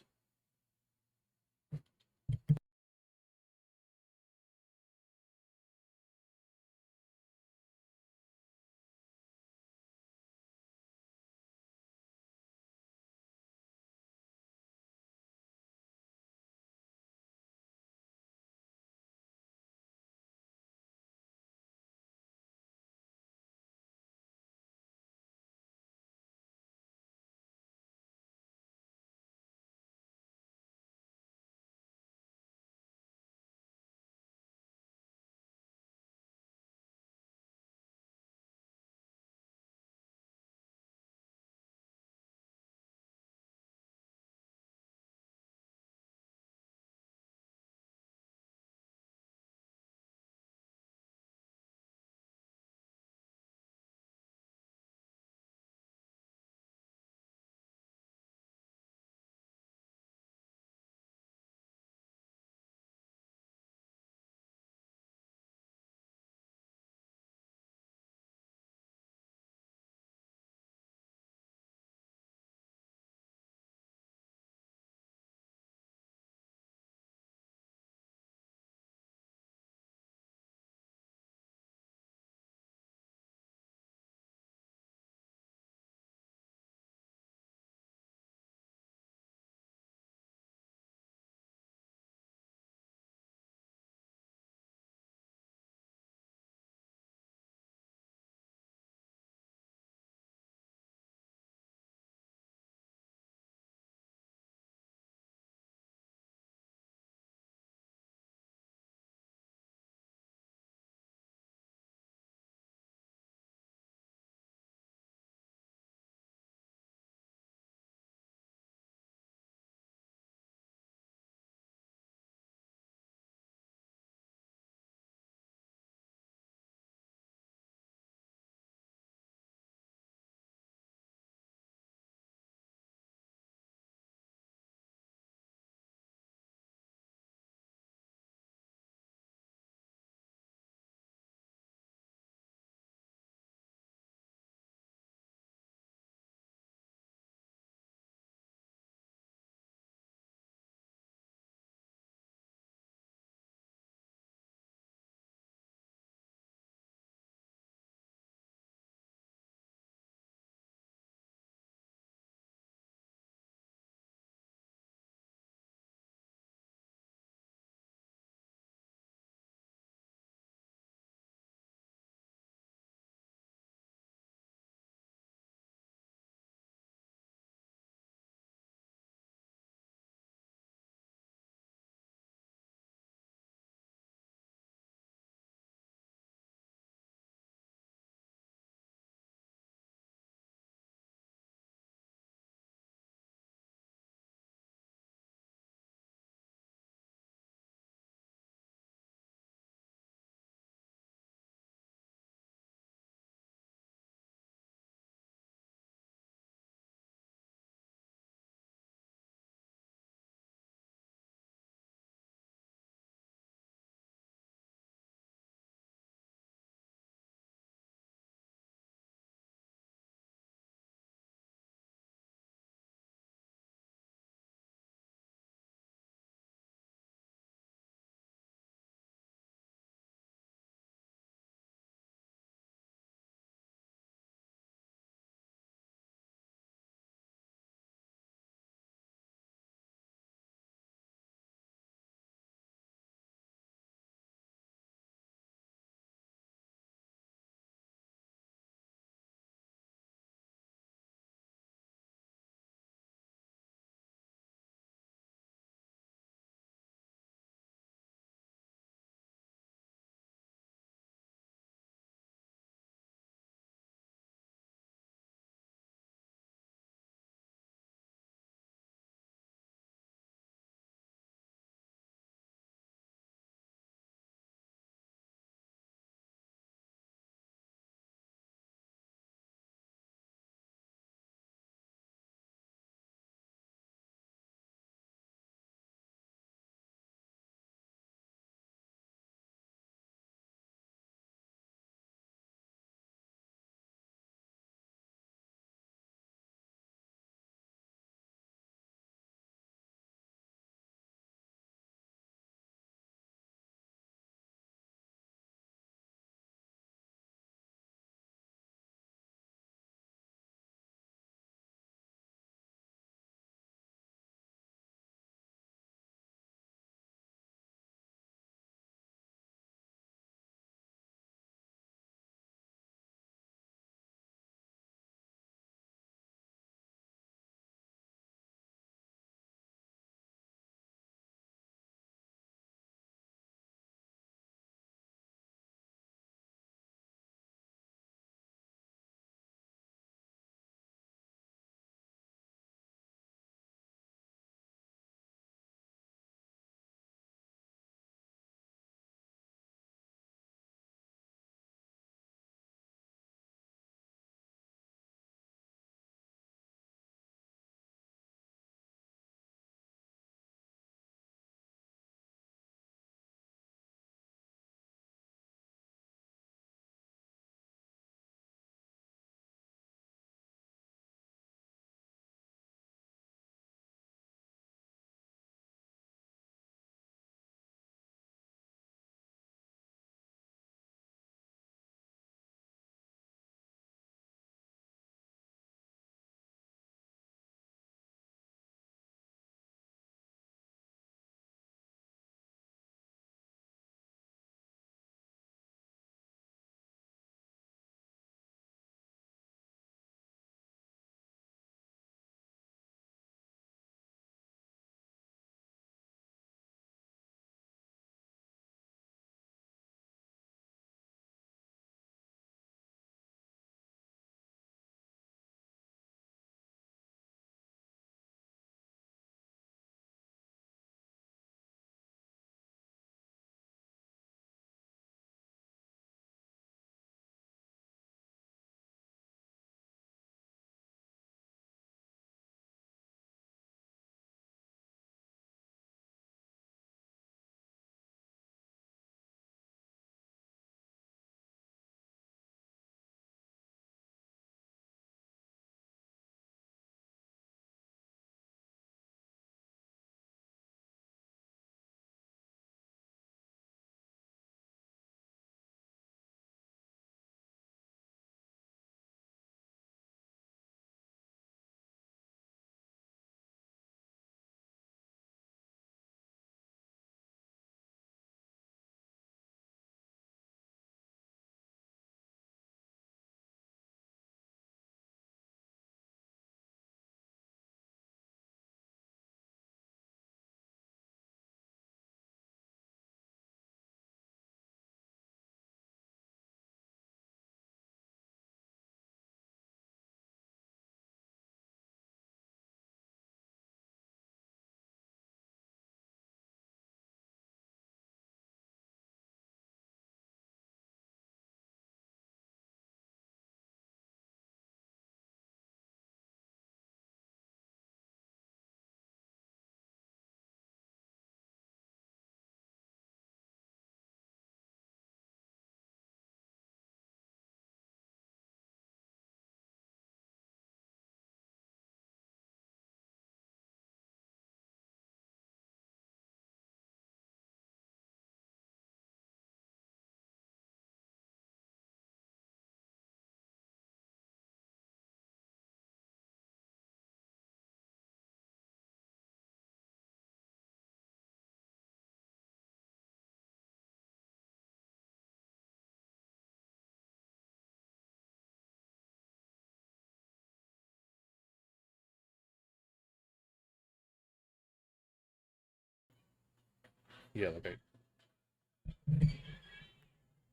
Yeah, like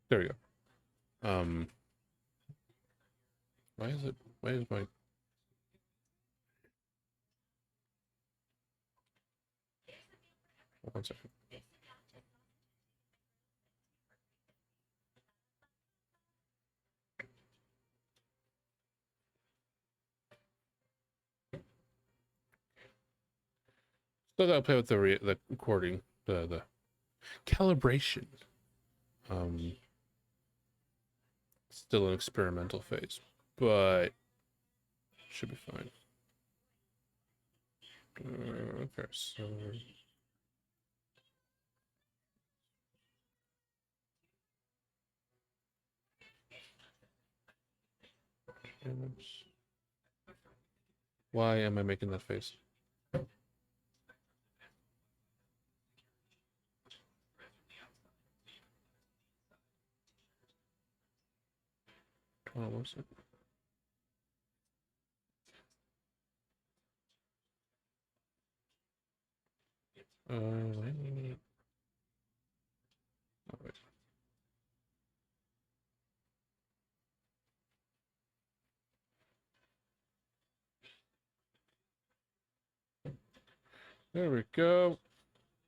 there we go. Why is my, 1 second. Still gotta play with the recording, the calibration. Still an experimental phase, but should be fine. Okay, so why am I making that face? Oh, 1 second. Wait. Oh, wait. There we go.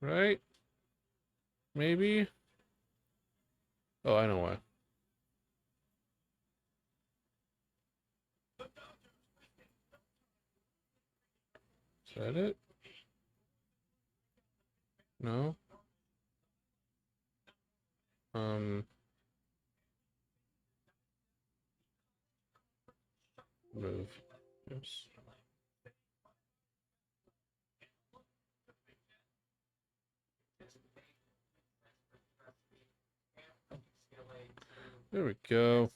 Right? Maybe? Oh, I know why. Is that it? No? Um, Move. Yes. There we go.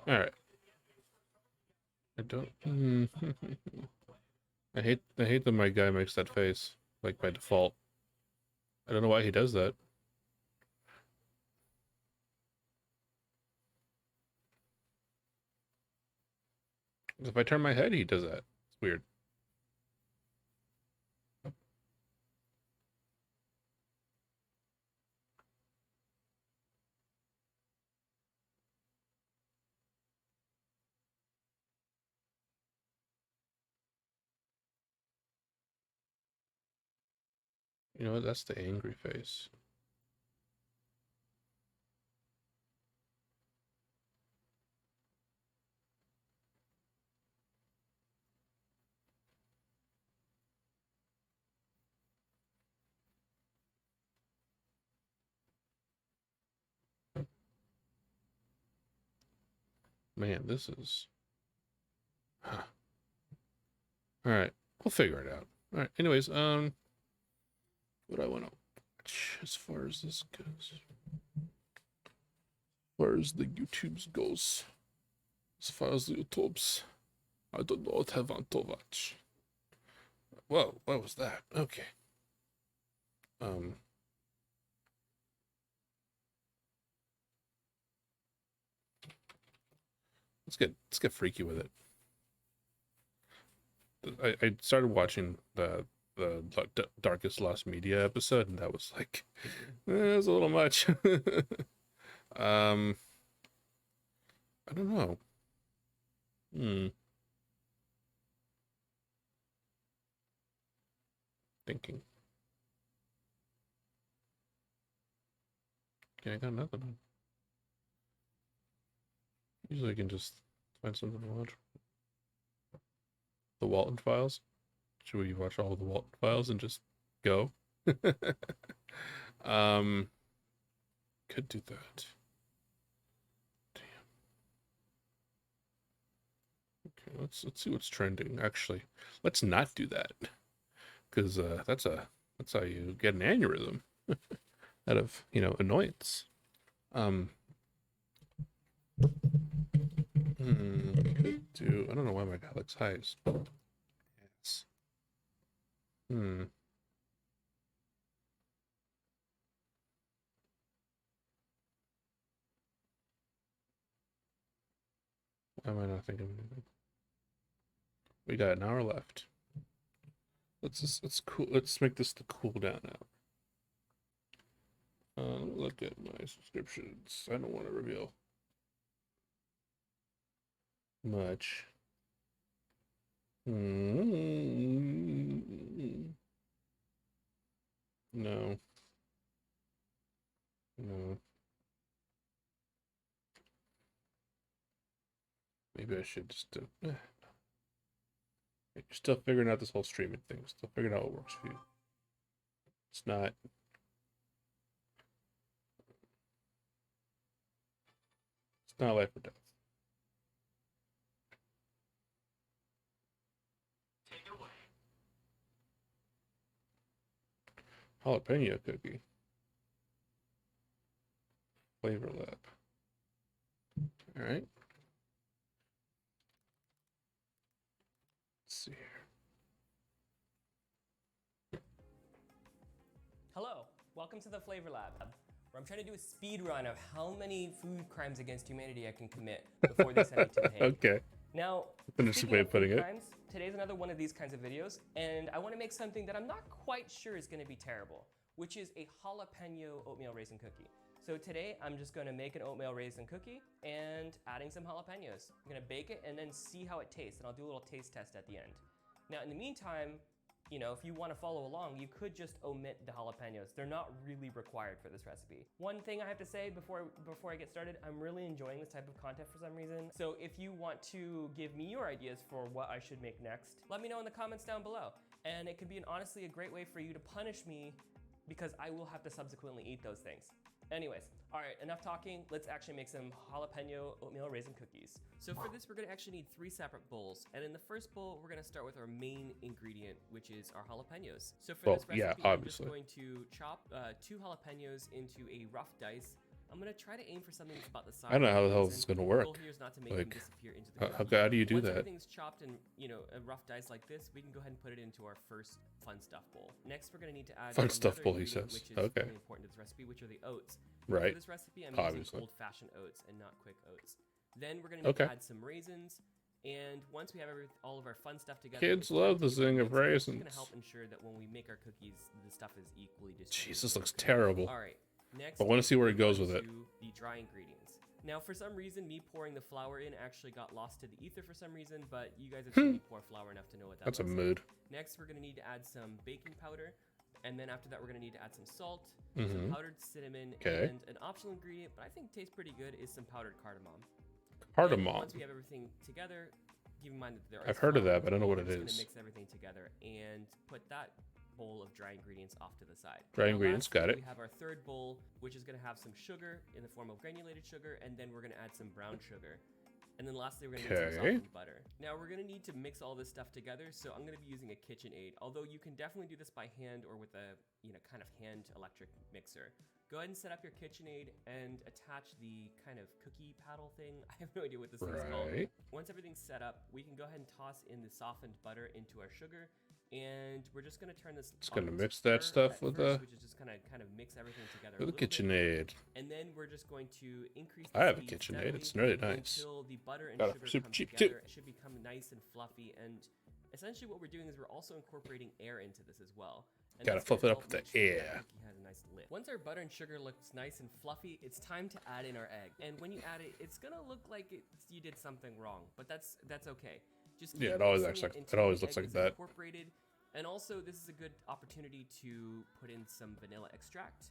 All right. I don't. I hate that my guy makes that face like by default. I don't know why he does that. If I turn my head, he does that. It's weird. You know what? That's the angry face. Man, this is. Huh. All right, we'll figure it out. All right. Anyways, what do I want to watch as far as this goes? As far as the YouTubes goes, as far as the YouTubes, I don't know what I want to watch. Whoa, what was that? Okay. Um. Let's get freaky with it. I started watching the Darkest Lost Media episode, and that was like, it was a little much. um, I don't know. Hmm. Thinking. Okay, I got nothing. Usually I can just find something to watch. The Walton Files. Should we watch all the Walton Files and just go? um, could do that. Damn. Okay, let's see what's trending. Actually, let's not do that because that's how you get an aneurysm out of annoyance. Um, I don't know why my guy looks high. Yes. Hmm. Am I not thinking of anything? We got an hour left. Let's cool. Let's make this the cool down hour. Let me look at my subscriptions. I don't want to reveal much. No. No. Maybe I should just do. You're still figuring out this whole streaming thing. Still figuring out what works for you. It's not. It's not life or death. Take it away. Jalapeno cookie. Flavor Lab. All right. Let's see here. Hello, welcome to the Flavor Lab, where I'm trying to do a speed run of how many food crimes against humanity I can commit before they send me to the Hague. Okay. Now, Interesting way of putting it. crimes, today's another one of these kinds of videos, and I want to make something that I'm not quite sure is going to be terrible, which is a jalapeno oatmeal raisin cookie. So today, I'm just going to make an oatmeal raisin cookie and adding some jalapenos. I'm going to bake it and then see how it tastes, and I'll do a little taste test at the end. Now, in the meantime, you know, if you want to follow along, you could just omit the jalapenos. They're not really required for this recipe. One thing I have to say before I get started, I'm really enjoying this type of content for some reason. So if you want to give me your ideas for what I should make next, let me know in the comments down below. And it could be honestly a great way for you to punish me because I will have to subsequently eat those things. Anyways, all right, enough talking. Let's actually make some jalapeno oatmeal raisin cookies. So for this, we're gonna actually need 3 separate bowls. And in the first bowl, we're gonna start with our main ingredient, which is our jalapenos. So for this recipe, I'm just going to chop 2 jalapenos into a rough dice. I'm gonna try to aim for something that's about the size. I don't know how the hell this is gonna work. The goal here is not to make them disappear into the how do you do Once that? everything's chopped in, you know, a rough dice like this, we can go ahead and put it into our first fun stuff bowl. Next, we're gonna need to add Fun stuff bowl, he ingredient, says. which is Okay. really important to this recipe, which are the oats. Right. For this recipe, I'm Obviously. using old-fashioned oats and not quick oats. Then we're gonna need to add some raisins. And once we have all of our fun stuff together, Kids love the zing of raisins. It's gonna help ensure that when we make our cookies, the stuff is equally distributed. Jeez, this looks terrible. All right. Next, I want to see where it goes with it. The dry ingredients. Now, for some reason, me pouring the flour in actually got lost to the ether for some reason, but you guys have seen me pour flour enough to know what that That's a looks mood. like. Next, we're gonna need to add some baking powder, and then after that, we're gonna need to add some salt, some powdered cinnamon, and an optional ingredient, but I think tastes pretty good, is some powdered cardamom. Cardamom. Once we have everything together, keep in mind that there is I've heard of flour, that, but I don't know what it we're is. just gonna mix everything together and put that bowl of dry ingredients off to the side. Dry ingredients, got it. We have our third bowl, which is going to have some sugar in the form of granulated sugar, and then we're going to add some brown sugar. And then lastly, we're going to need some softened butter. Now we're going to need to mix all this stuff together, so I'm going to be using a KitchenAid, although you can definitely do this by hand or with a, you know, kind of hand electric mixer. Go ahead and set up your KitchenAid and attach the kind of cookie paddle thing. I have no idea what this thing's called. Once everything's set up, we can go ahead and toss in the softened butter into our sugar. And we're just gonna turn this. Just gonna mix that stuff with the. Which is just gonna kind of mix everything together. With a KitchenAid. And then we're just going to increase. I have a KitchenAid. It's really nice. Until the butter and Got sugar super come cheap together. too. It should become nice and fluffy. And essentially, what we're doing is we're also incorporating air into this as well. And Gotta fluff it up with the air. Has a nice lift. Once our butter and sugar looks nice and fluffy, it's time to add in our egg. And when you add it, it's gonna look like you did something wrong, but that's okay. Just keep it always mixing looks like until it always the looks egg like is that. Incorporated. And also, this is a good opportunity to put in some vanilla extract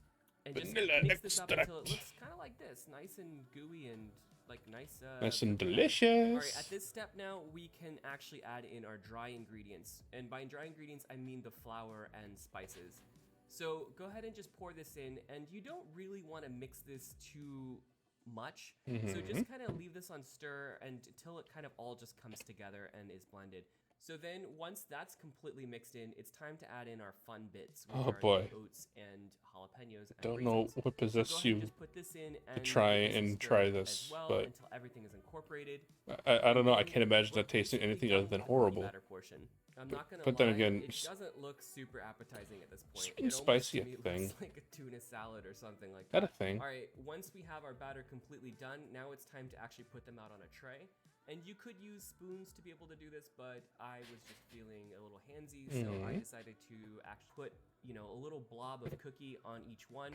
and just mix this up until it looks kind of like this, nice and gooey and like nice. Nice and delicious. All right, at this step now, we can actually add in our dry ingredients, and by dry ingredients, I mean the flour and spices. So go ahead and just pour this in, and you don't really want to mix this too much. So just kind of leave this on stir until it kind of all just comes together and is blended. So then once that's completely mixed in, it's time to add in our fun bits, which are the oats and jalapenos. And Don't know what possessed you just put this in to try this, well but until everything is incorporated. I don't know. I can't imagine that tasting anything other than horrible. I'm not gonna but then lie, again, it doesn't look super appetizing at this point. Sweet and spicy, a thing. Looks like a tuna salad or something like That that. a thing. All right, once we have our batter completely done, now it's time to actually put them out on a tray. And you could use spoons to be able to do this, but I was just feeling a little handsy, so I decided to actually put, you know, a little blob of cookie on each one.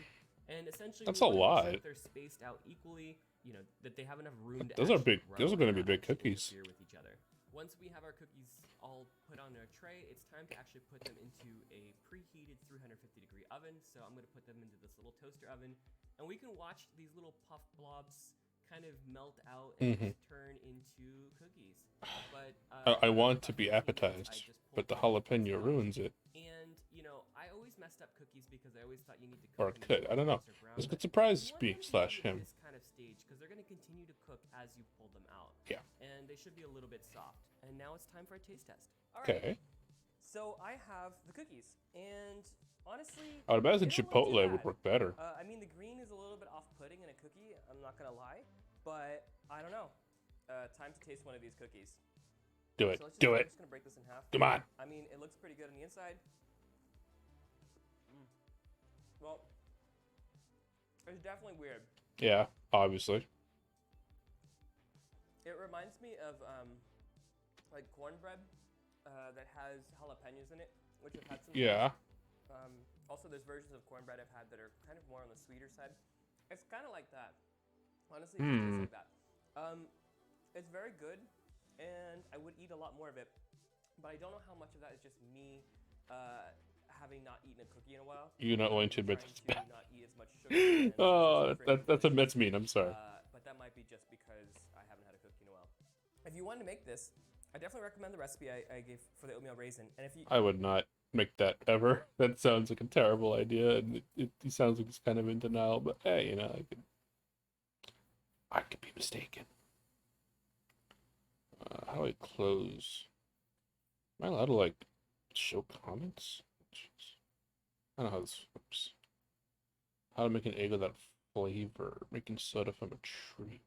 And essentially, That's we a want to make sure lot. that they're spaced out equally, you know, that they have enough room to Those are actually big. grow Those are and going to be not big actually cookies. interfere with each other. Once we have our cookies all put on a tray, it's time to actually put them into a preheated 350-degree oven. So I'm going to put them into this little toaster oven, and we can watch these little puff blobs kind of melt out and turn into cookies. But I want to be appetized, but the jalapeno ruins it. And you know, I always messed up cookies because I always thought you need to Or cook it them could. I don't know. until they're This brown. could surprise You want them me to be slash at him. this kind of stage because they're going to continue to cook as you pull them out. Yeah. And they should be a little bit soft. And now it's time for a taste test. All right. Okay. So I have the cookies, and honestly, I would imagine they don't look too Chipotle would bad. work better. I mean, the green is a little bit off-putting in a cookie. I'm not gonna lie, but I don't know. Time to taste one of these cookies. Do it. So let's Do I'm it. just gonna break this in half. Come on. I mean, it looks pretty good on the inside. Well, it's definitely weird. Yeah, obviously. It reminds me of like cornbread that has jalapenos in it, which I've had some. Yeah. Also, there's versions of cornbread I've had that are kind of more on the sweeter side. It's kind of like that. Honestly, it tastes like that. It's very good, and I would eat a lot more of it, but I don't know how much of that is just me having not eaten a cookie in a while. You're not willing to admit trying it's to bad. not eat as much sugar. Oh, that's mean. I'm sorry. But that might be just because I haven't had a cookie in a while. If you wanted to make this, I definitely recommend the recipe I gave for the oatmeal raisin. And if you, I would not make that ever. That sounds like a terrible idea, and it sounds like it's kind of in denial. But hey, you know, I could be mistaken. How do I close? Am I allowed to like show comments? Jeez. I don't know how this works. How to make an egg without flavor? Making soda from a tree.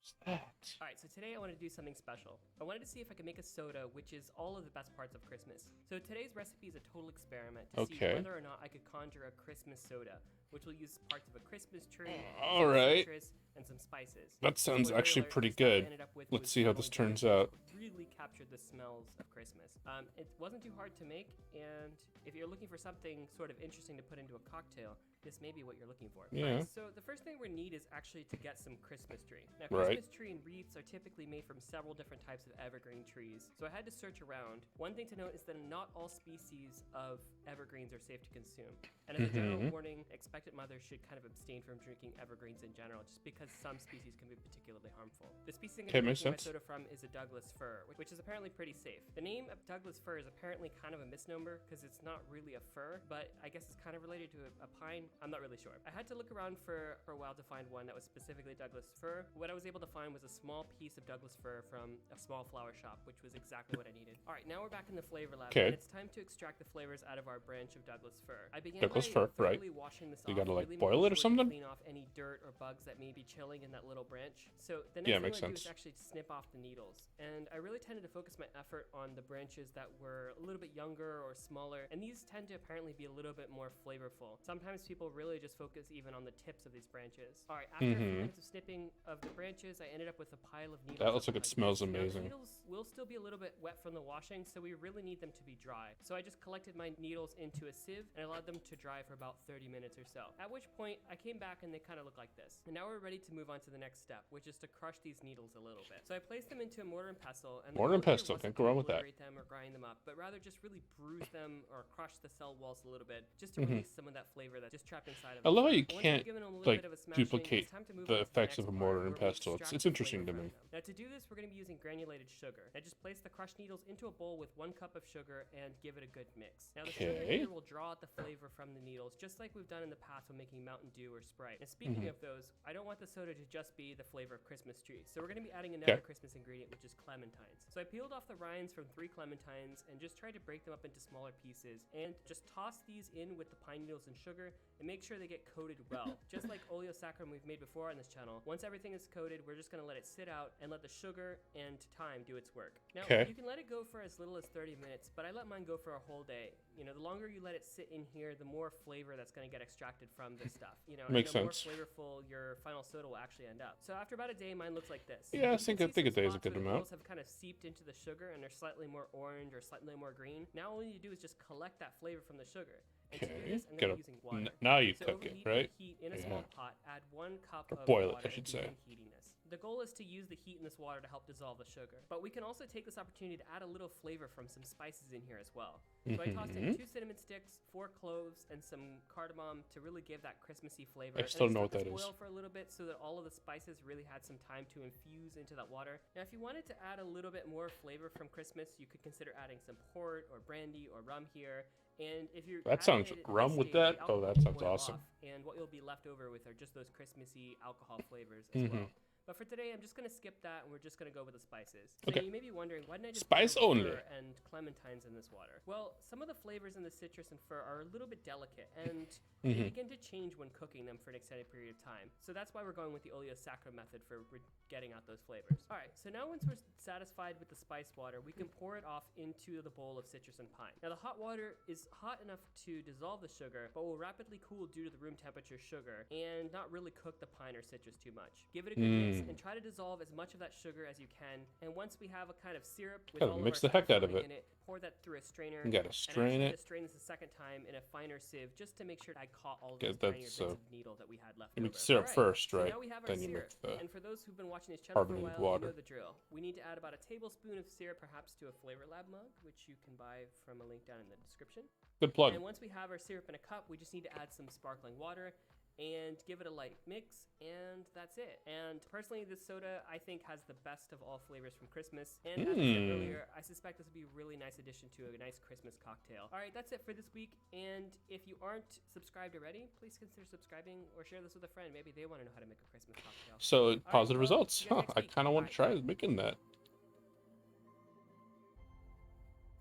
What's that? all right, so today I wanted to do something special. I wanted to see if I could make a soda, which is all of the best parts of Christmas. So today's recipe is a total experiment to see Okay. whether or not I could conjure a Christmas soda, which will use parts of a Christmas tree, All some right. citrus, and some spices. That sounds Spoiler actually alert, pretty the stuff I good. ended up with Let's was see how this all turns ingredients out. that really captured the smells of Christmas. It wasn't too hard to make, and if you're looking for something sort of interesting to put into a cocktail, this may be what you're looking for. Yeah. Alright, so the first thing we need is actually to get some Christmas tree. Now, Right. Christmas tree and wreaths are typically made from several different types of evergreen trees, so I had to search around. One thing to note is that not all species of evergreens are safe to consume. And as a general warning, expectant mothers should kind of abstain from drinking evergreens in general, just because some species can be particularly harmful. The species I'm Okay, going to makes make my sense. soda from is a Douglas fir, which is apparently pretty safe. The name of Douglas fir is apparently kind of a misnomer because it's not really a fir, but I guess it's kind of related to a pine. I'm not really sure. I had to look around for a while to find one that was specifically Douglas fir. What I was able to find was a small piece of Douglas fir from a small flower shop, which was exactly what I needed. All right, now we're back in the flavor lab, Okay. and it's time to extract the flavors out of our branch of Douglas fir. I began Douglas by fir, right. thoroughly washing this You off, gotta, like, really boil making it or sure to something? clean off any dirt or bugs that may be chilling in that little branch. So the next Yeah, thing makes I want to do sense. is actually snip off the needles. And I really tended to focus my effort on the branches that were a little bit younger or smaller, and these tend to apparently be a little bit more flavorful. Sometimes people really just focus even on the tips of these branches. All right, after a few minutes of snipping of the branches, I ended up with a pile of needles. That looks like it like smells this. Now, the amazing. needles will still be a little bit wet from the washing, so we really need them to be dry. So I just collected my needles into a sieve and allowed them to dry for about 30 minutes or so. At which point, I came back and they kind of look like this. And now we're ready to move on to the next step, which is to crush these needles a little bit. So I placed them into a mortar and pestle. And the Mortar and goal here pestle, wasn't can't to go wrong with that. obliterate them or grind them up, but rather just really bruise them or crush the cell walls a little bit, just to release some of that flavor that's just trapped inside of I them. love how you Once you've can't given them a little like bit of a smashing, duplicate it's time to move the on to effects next of a part, mortar and where we pestle. extract It's the interesting to flavor me. from them. Now to do this, we're going to be using granulated sugar. Now just place the crushed needles into a bowl with 1 cup of sugar and give it a good mix. Now the sugar Okay. here will draw out the flavor from the needles, just like we've done in the past when making Mountain Dew or Sprite. And speaking of those, I don't want the soda to just be the flavor of Christmas tree. So we're going to be adding another Christmas ingredient, which is clementines. So I peeled off the rinds from 3 clementines and just tried to break them up into smaller pieces and just toss these in with the pine needles and sugar and make sure they get coated well. Just like oleosaccharin we've made before on this channel, once everything is coated we're just gonna let it sit out and let the sugar and time do its work. Now, Okay. you can let it go for as little as 30 minutes, but I let mine go for a whole day. You know, the longer you let it sit in here, the more flavor that's gonna get extracted from this stuff. You know, Makes and the sense. more flavorful your final soda will actually end up. So after about a day, mine looks like this. Yeah, I You can think see a some day is a spots good where the amount. oils have kind of seeped into the sugar and they're slightly more orange or slightly more green. Now all you do is just collect that flavor from the sugar. And to do Okay. this, I'm Get gonna a, be using water. now you So cook it, overheat right? the heat in a Yeah. small pot, add 1 cup Or of boil it, water I should and say. begin heating this. The goal is to use the heat in this water to help dissolve the sugar. But we can also take this opportunity to add a little flavor from some spices in here as well. So I tossed in 2 cinnamon sticks, 4 cloves, and some cardamom to really give that Christmassy flavor. I still don't know what let that this is. boil for a little bit so that all of the spices really had some time to infuse into that water. Now, if you wanted to add a little bit more flavor from Christmas, you could consider adding some port or brandy or rum here. And if you're That adding sounds it at rum this with stage, that? the Oh, alcohol that will sounds boil awesome. off, and what you'll be left over with are just those Christmassy alcohol flavors as well. But for today, I'm just gonna skip that, and we're just gonna go with the spices. So Okay. you may be wondering, why didn't I just Spice boil the only. fir and clementines in this water? Well, some of the flavors in the citrus and fir are a little bit delicate, and they begin to change when cooking them for an extended period of time. So that's why we're going with the oleo sacro method for getting out those flavors. All right, so now once we're satisfied with the spice water, we can pour it off into the bowl of citrus and pine. Now the hot water is hot enough to dissolve the sugar, but will rapidly cool due to the room temperature sugar and not really cook the pine or citrus too much. Give it a good mix and try to dissolve as much of that sugar as you can. And once we have a kind of syrup with Gotta all mix of our the heck stuff out of floating it. in pour that through a strainer. You gotta strain and it. to strain this a second time in a finer sieve just to make sure I caught all of Okay, those tinier that's, bits of needle that we had left you over. make syrup Alright, first, so right? now we have our Then you syrup. make the And for those who've been watching this channel for a carbonated while, water. you know the drill. We need to add about a tablespoon of syrup, perhaps to a Flavor Lab mug, which you can buy from a link down in the description. Good plug. And once we have our syrup in a cup, we just need to add some sparkling water and give it a light mix, and that's it. And personally, this soda, I think, has the best of all flavors from Christmas. And as I said earlier, I suspect this would be a really nice addition to a nice Christmas cocktail. All right, that's it for this week. And if you aren't subscribed already, please consider subscribing or share this with a friend. Maybe they want to know how to make a Christmas cocktail. So right, positive well, results. see you guys Huh, next I week. kind of want Bye. to try making that.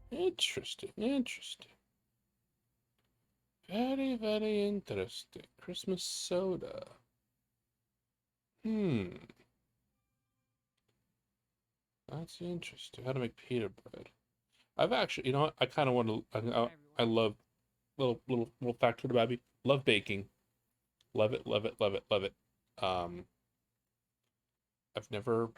Interesting. Interesting. Very, very interesting. Christmas soda. That's interesting. How to make pita bread. I've actually, you know what? I kind of want to. I love little factoid about me. Love baking. Love it. Love it. Love it. Love it. I've never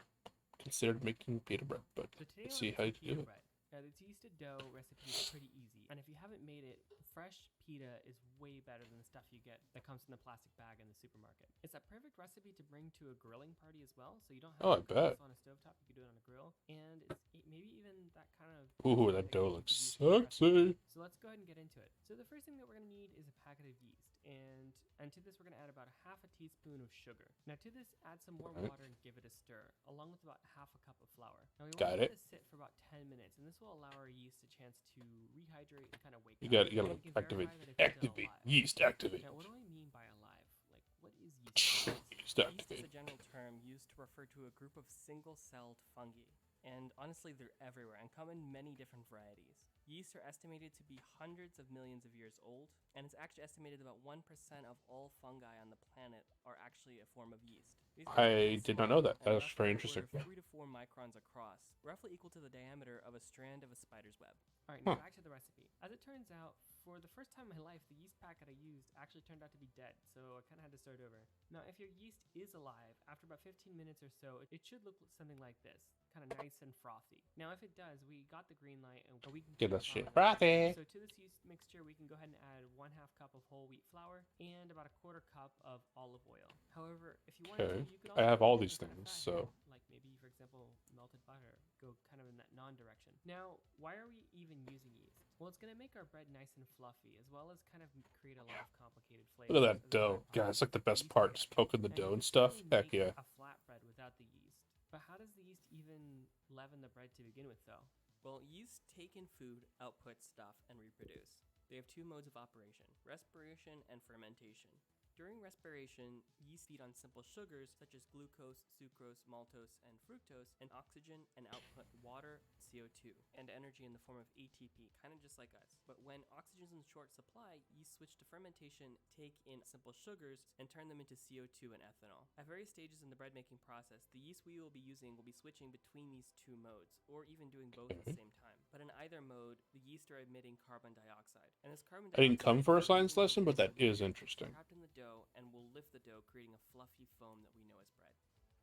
considered making pita bread, but So today let's I see want how to you make do pita it. bread. Now this yeasted dough recipe is pretty easy, and if you haven't made it, fresh pita is way better than the stuff you get that comes in the plastic bag in the supermarket. It's a perfect recipe to bring to a grilling party as well, so you don't have Oh, I to cook bet. this on a stovetop, you can do it on a grill, and maybe even that kind of... Ooh, that dough looks sexy. So let's go ahead and get into it. So the first thing that we're going to need is a packet of yeast, and to this we're going to add about a half a teaspoon of sugar. Now to this, add some warm water and give it a stir, along with about half a cup of flour. Now we want to let this sit for about 10 minutes, and this will allow our yeast a chance to rehydrate and kind of wake up. You gotta And we can activate. verify that it's still Activate. alive. Yeast activate. Now what do I mean by alive? Like, what is yeast? Yeast Yeast is activate. a general term used to refer to a group of single-celled fungi. And honestly, they're everywhere and come in many different varieties. Yeast are estimated to be hundreds of millions of years old, and it's actually estimated that about 1% of all fungi on the planet are actually a form of yeast. I did not know that. That was very interesting. 3 to 4 microns across, roughly equal to the diameter of a strand of a spider's web. All right, now back to the recipe. As it turns out, for the first time in my life, the yeast packet I used actually turned out to be dead, so I kind of had to start over. Now, if your yeast is alive, after about 15 minutes or so, it should look something like this, kind of nice and frothy. Now, if it does, we got the green light, and we can Get keep that shit following frothy. So to this yeast mixture, we can go ahead and add 1/2 cup of whole wheat flour and about a 1/4 cup of olive oil. However, if you want to, you can also I have go all with these some kind of things, fat so here, like maybe, for example, melted butter, go kind of in that non-direction. Now, why are we even using yeast? Well, it's going to make our bread nice and fluffy, as well as kind of create a lot of complicated flavors. look at that dough. God, it's like the best part, just poking the dough and stuff. Heck yeah. A flatbread without the yeast. But how does the yeast even leaven the bread to begin with, though? Well, yeast take in food, output stuff, and reproduce. They have 2 modes of operation, respiration and fermentation. During respiration, yeast feed on simple sugars such as glucose, sucrose, maltose, and fructose, and oxygen and output water, CO2, and energy in the form of ATP, kind of just like us. But when oxygen is in short supply, yeast switch to fermentation, take in simple sugars, and turn them into CO2 and ethanol. At various stages in the bread making process, the yeast we will be using will be switching between these two modes, or even doing both at the same time. But in either mode, the yeast are emitting carbon dioxide. And this carbon I didn't come for a dioxide science lesson, but that is interesting. trapped in the dough and will lift the dough, creating a fluffy foam that we know as bread.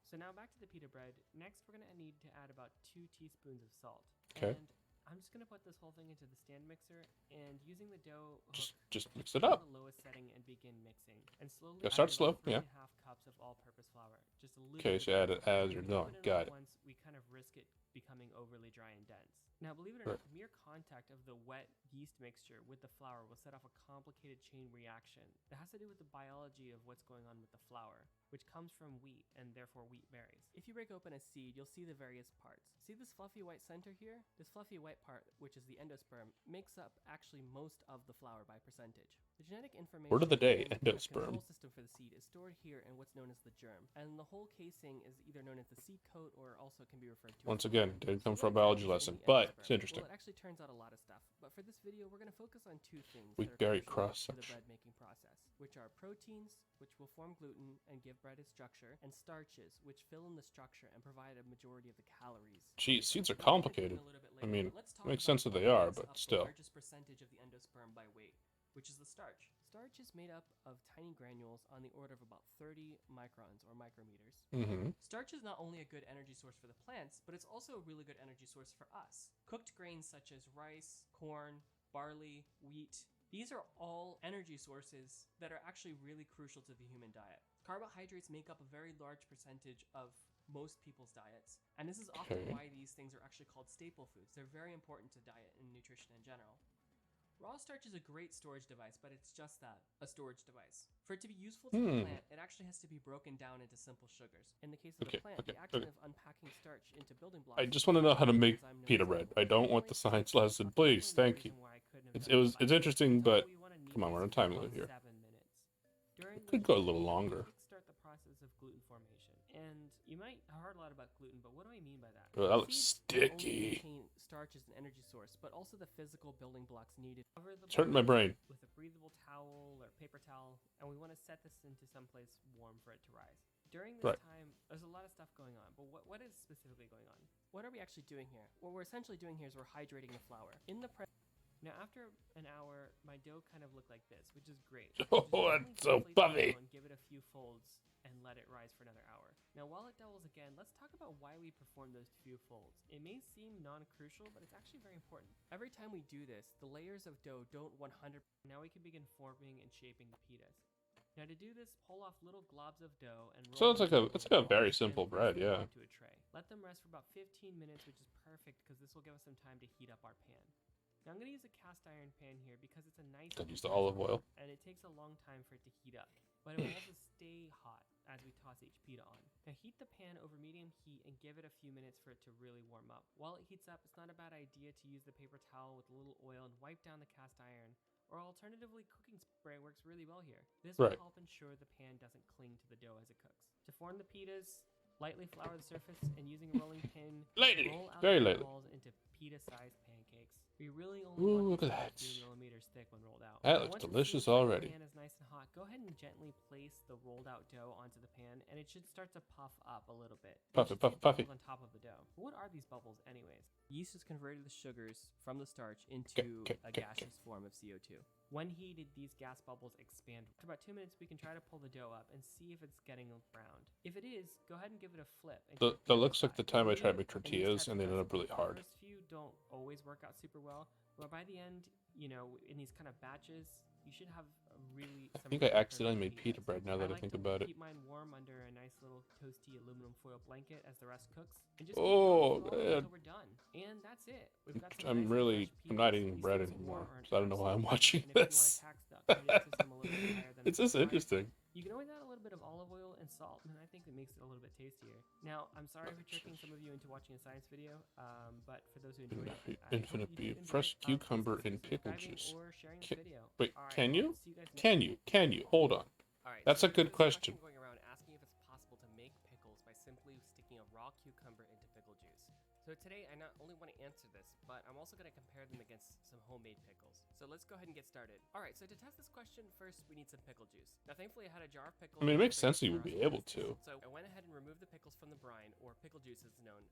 So now back to the pita bread. Next, we're going to need to add about 2 teaspoons of salt. Okay. And I'm just going to put this whole thing into the stand mixer, and using the dough Just mix it up. the lowest setting and begin mixing. And slowly Yeah, start add slow, about 3.5 cups of all-purpose flour. Just a little Okay, bit so of add it flour. as you're If we going. put it Got all it. at once, we kind of risk it becoming overly dry and dense. Now, believe it or Right. not, mere contact of the wet yeast mixture with the flour will set off a complicated chain reaction that has to do with the biology of what's going on with the flour, which comes from wheat and therefore wheat berries. If you break open a seed, you'll see the various parts. See this fluffy white center here? This fluffy white part, which is the endosperm, makes up actually most of the flour by percentage. The genetic information Word of the day, and the endosperm. control system for the seed is stored here in what's known as the germ, and the whole casing is either known as the seed coat or also can be referred to Once as again, the didn't come So from a what biology happens lesson, in the but it's endosperm? interesting. Well, it actually turns out a lot of stuff, but for this video, we're going to focus on 2 things We that are bury crucial cross to the section. bread making process, which are proteins, which will form gluten and give bread its structure, and starches, which fill in the structure and provide a majority of the calories. Geez, seeds are We'll get to gluten complicated. a little bit I later, mean, but let's talk makes about sense that what they are, makes but up still. the largest percentage of the endosperm by weight, which is the starch. Starch is made up of tiny granules on the order of about 30 microns or micrometers. Mm-hmm. Starch is not only a good energy source for the plants, but it's also a really good energy source for us. Cooked grains such as rice, corn, barley, wheat, these are all energy sources that are actually really crucial to the human diet. Carbohydrates make up a very large percentage of most people's diets, and this is often Okay. why these things are actually called staple foods. They're very important to diet and nutrition in general. Raw starch is a great storage device, but it's just that, a storage device. For it to be useful to the plant, it actually has to be broken down into simple sugars. In the case of the plant, the action of unpacking starch into building blocks... I just want to know how to make pita bread. I don't want the science lesson, please. Thank you. It's interesting, but come on, we're on time limit here. 7 minutes. During Could which go a time little we longer. kickstart the process of gluten formation. And you might have heard a lot about gluten, but what do I mean by that? Oh, that looks Seeds not only sticky. contain starch as an energy source, but also the physical building blocks needed. Cover the It's hurting my bread brain. with a breathable towel or paper towel, and we want to set this into someplace warm for it to rise. During this Right. time, there's a lot of stuff going on, but what is specifically going on? What are we actually doing here? What we're essentially doing here is we're hydrating the flour. Now, after an hour, my dough kind of looked like this, which is great. Oh, Just gently that's so deflate the puffy. dough and give it a few folds and let it rise for another hour. Now, while it doubles again, let's talk about why we perform those few folds. It may seem non-crucial, but it's actually very important. Every time we do this, the layers of dough don't 100%. Now we can begin forming and shaping the pitas. Now to do this, pull off little globs of dough and roll So it's them like into it's little like a very balls, simple and place bread, them yeah. into a tray. Let them rest for about 15 minutes, which is perfect because this will give us some time to heat up our pan. Now I'm going to use a cast iron pan here because it's a nice Gotta use the olive oil. and it takes a long time for it to heat up, but it will also stay hot as we toss each pita on. Now heat the pan over medium heat and give it a few minutes for it to really warm up. While it heats up, it's not a bad idea to use the paper towel with a little oil and wipe down the cast iron, or alternatively cooking spray works really well here. This will Right. help ensure the pan doesn't cling to the dough as it cooks. To form the pitas, lightly flour the surface and using a rolling pin, Lightly, roll out very the lightly. balls into pita-sized pancakes. We really only Ooh, want look these at to be that. a few millimeters thick when rolled out. That Now, looks once it delicious seems like already. The pan is nice and hot. Go ahead and gently place the rolled out dough onto the pan, and it should start to puff up a little bit. Puffy, You should puffy, see puffy. bubbles on top of the dough. What are these bubbles, anyways? Yeast has converted the sugars from the starch into a gaseous form of CO2. When heated, these gas bubbles expand. After about 2 minutes, we can try to pull the dough up and see if it's getting round. If it is, go ahead and give it a flip. And cook That the looks other like the side. time I tried to make In these tortillas types and of they ended up really recipes, the hard. first few don't always work out super well, but by the end, you know, in these kind of batches, you should have a really. I think I accidentally made pita bread now that I like think to about it. keep mine warm under a nice little toasty aluminum foil blanket as the rest cooks. And just Oh, keep going man. until we're done. And that's it. We've got some I'm nice really, fresh I'm not pitas. eating These bread things anymore, are an so I don't know why I'm absolute watching treat. And if you want this. to tax the cooking system a little bit higher than It's just required, interesting. you can always add a little bit of olive oil and salt, and I think it makes it a little bit tastier. Now, I'm sorry for tricking some of you into watching a science video, but for those who enjoyed it, I Infinite hope you beef, did enjoy fresh it. Please cucumber, consider and pickle subscribing juice. or sharing this Can- video. Wait, All right, can I'll you? see you guys next Can time. you? Can you? Hold on. All right. That's a good question. Going around asking if it's possible to make pickles by simply sticking a raw cucumber into pickle juice. So today I not only want to answer this, but I'm also going to compare them against some homemade pickles. So let's go ahead and get started. All right, so to test this question, first we need some pickle juice. Now thankfully I had a jar of pickles. I mean, it makes sense that you would be able to. So I went ahead and removed the pickles from the brine, or pickle juice as it's known,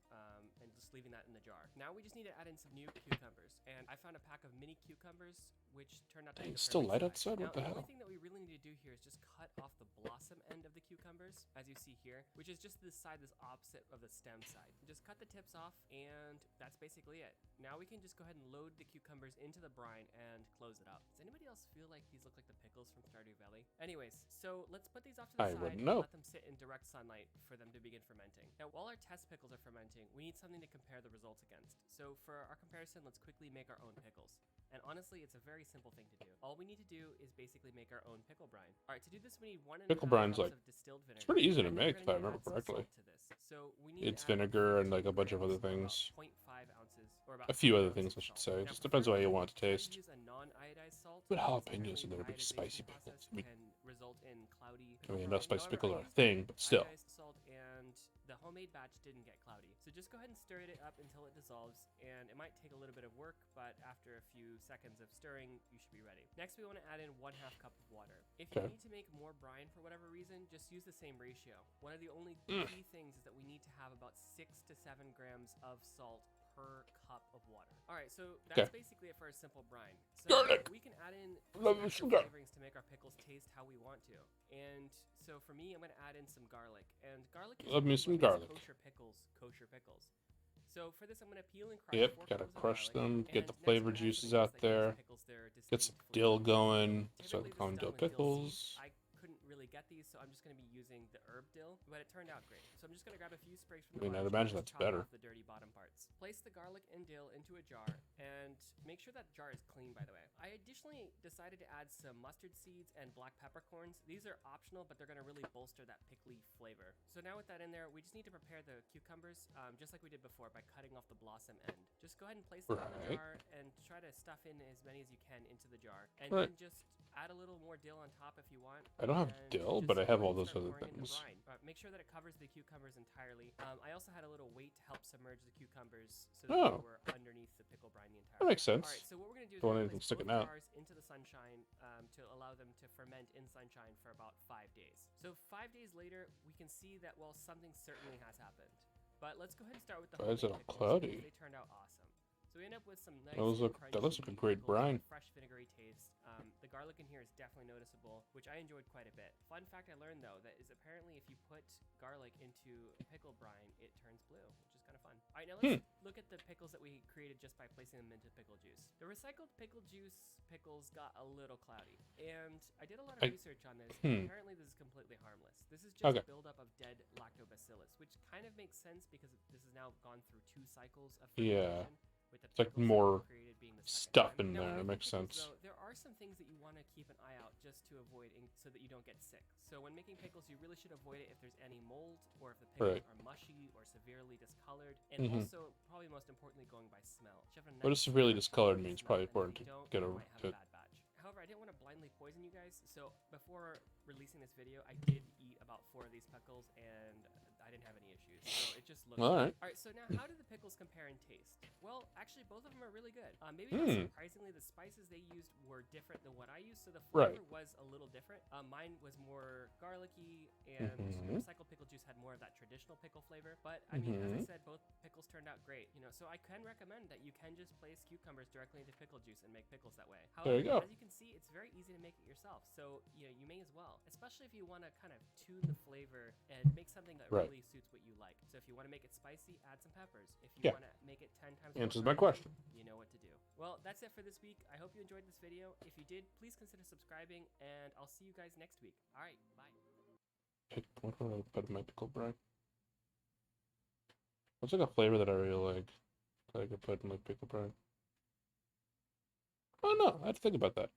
and just leaving that in the jar. Now we just need to add in some new cucumbers, and I found a pack of mini cucumbers, which turned out to be Dang, it's still light outside? What the The hell? only thing that we really need to do here is just cut off the blossom end of the cucumbers, as you see here, which is just this side that's opposite of the stem side. Just cut the tips off, and that's basically it. Now we can just go ahead and load the cucumbers into the brine and close it up. Does anybody else feel like these look like the pickles from Stardew Valley? Anyways, so let's put these off to the side wouldn't and know. let them sit in direct sunlight for them to begin fermenting. Now, while our test pickles are fermenting, we need something to compare the results against. So for our comparison, let's quickly make our own pickles. And honestly, it's a very simple thing to do. All we need to do is basically make our own pickle brine. All right, to do this, we need 1.5 Pickle brine's cups like, of distilled vinegar. it's pretty easy to And make, we're if I gonna remember add some correctly. salt to this. So we need It's to add about vinegar and like a 50 bunch of other grams, things. or about 0.5 ounces, or about A few 5 other ounces things, I of should salt. say. Now, Just depends on how you want it to preferably, taste. use a non-iodized salt. Put because jalapenos in there to apparently make spicy iodization pickles. process can result in cloudy I mean, pickle no brine. spicy However, pickles I are a used thing, but still. iodized salt, and the homemade batch didn't get cloudy. So just go ahead and stir it up until it dissolves, and it might take a little bit of work, but after a few seconds of stirring, you should be ready. Next, we want to add in 1/2 cup of water. If you Okay. need to make more brine for whatever reason, just use the same ratio. One of the only key things is that we need to have about 6 to 7 grams of salt per cup of water. All right, so that's basically it for a simple brine. So Garlic. we can add in Love some me extra some garlic. flavorings to make our pickles taste how we want to. And so for me, I'm going to add in some garlic. And garlic is Love me really some what makes garlic. kosher pickles. So for this, I'm going to peel and crush 4 Yep, gotta cloves of crush garlic, them, get and the next flavor I'm gonna add some juices things out that give there, these pickles their get some distinct dill flavor. going, so Typically, they call them this is dill done with pickles. seeds. I couldn't really get these, so I'm just going to be using the herb dill, but it turned out great. So I'm just going to grab a few sprigs from the I mean, I'd bunch imagine and that's chop better. off the dirty bottom parts. Place the garlic and dill into a jar, and make sure that jar is clean, by the way. I additionally decided to add some mustard seeds and black peppercorns. These are optional, but they're going to really bolster that pickly flavor. So now with that in there, we just need to prepare the cucumbers, just like we did before, by cutting off the blossom end. Just go ahead and place them in the jar and try to stuff in as many as you can into the jar. And then just add a little more dill on top if you want. I don't have and dill, just but I go have ahead all and those start other pouring in the things. brine. Make sure that it covers the cucumbers entirely. I also had a little weight to help submerge the cucumbers so that they were underneath the pickle brine the entire That makes time. sense. All right, so what we're going to do is Don't want we're anything gonna place sticking both out. jars into the sunshine to allow them to ferment in sunshine for about 5 days. So 5 days later, we can see that, well, something certainly has happened. But let's go ahead and start with the Why is it all homemade pickles, cloudy? because they turned out awesome. So we end up with some nice That looks like a crunchy great pickles with brine. a fresh vinegary taste. The garlic in here is definitely noticeable, which I enjoyed quite a bit. Fun fact I learned though, that is apparently if you put garlic into pickle brine, it turns blue, which is kind of fun. All right, now let's look at the pickles that we created just by placing them into pickle juice. The recycled pickle juice pickles got a little cloudy, and I did a lot of research on this, and apparently this is completely harmless. This is just a buildup of dead lactobacillus, which kind of makes sense because this has now gone through 2 cycles of fermentation. With the It's like pickles that more were created being the stuff second time. in Now, there. It with makes pickles, sense. though, there are some things that you want to keep an eye out just to avoid so that you don't get sick. So when making pickles, you really should avoid it if there's any mold or if the pickles are mushy or severely discolored. And also, probably most importantly, going by smell. If you have a What nice is severely fresh discolored smell, means and probably if important you to don't, get you over might have it. a bad batch. However, I didn't want to blindly poison you guys, so before releasing this video, I did eat about 4 of these pickles, and I didn't have any issues. So it just looks Alright. Alright, so now how do the pickles compare in taste? Well, actually, both of them are really good. Maybe not surprisingly, the spices they used were different than what I used, so the flavor was a little different. Mine was more garlicky, and the recycled pickle juice had more of that traditional pickle flavor. But I mean, as I said, both pickles turned out great. You know, so I can recommend that you can just place cucumbers directly into pickle juice and make pickles that way. However, There you go. as you can see, it's very easy to make it yourself. So you know, you may as well, especially if you want to kind of tune the flavor and make something that really suits what you like. So if you want to make it spicy, add some peppers. If you want to make it 10 times more Answers my crunchy, question. you know what to do. Well, that's it for this week. I hope you enjoyed this video. If you did, please consider subscribing, and I'll see you guys next week. All right, bye. What would I put in my pickle brine? What's like a flavor that I really like that I could put in my pickle brine? Oh no, I have to think about that.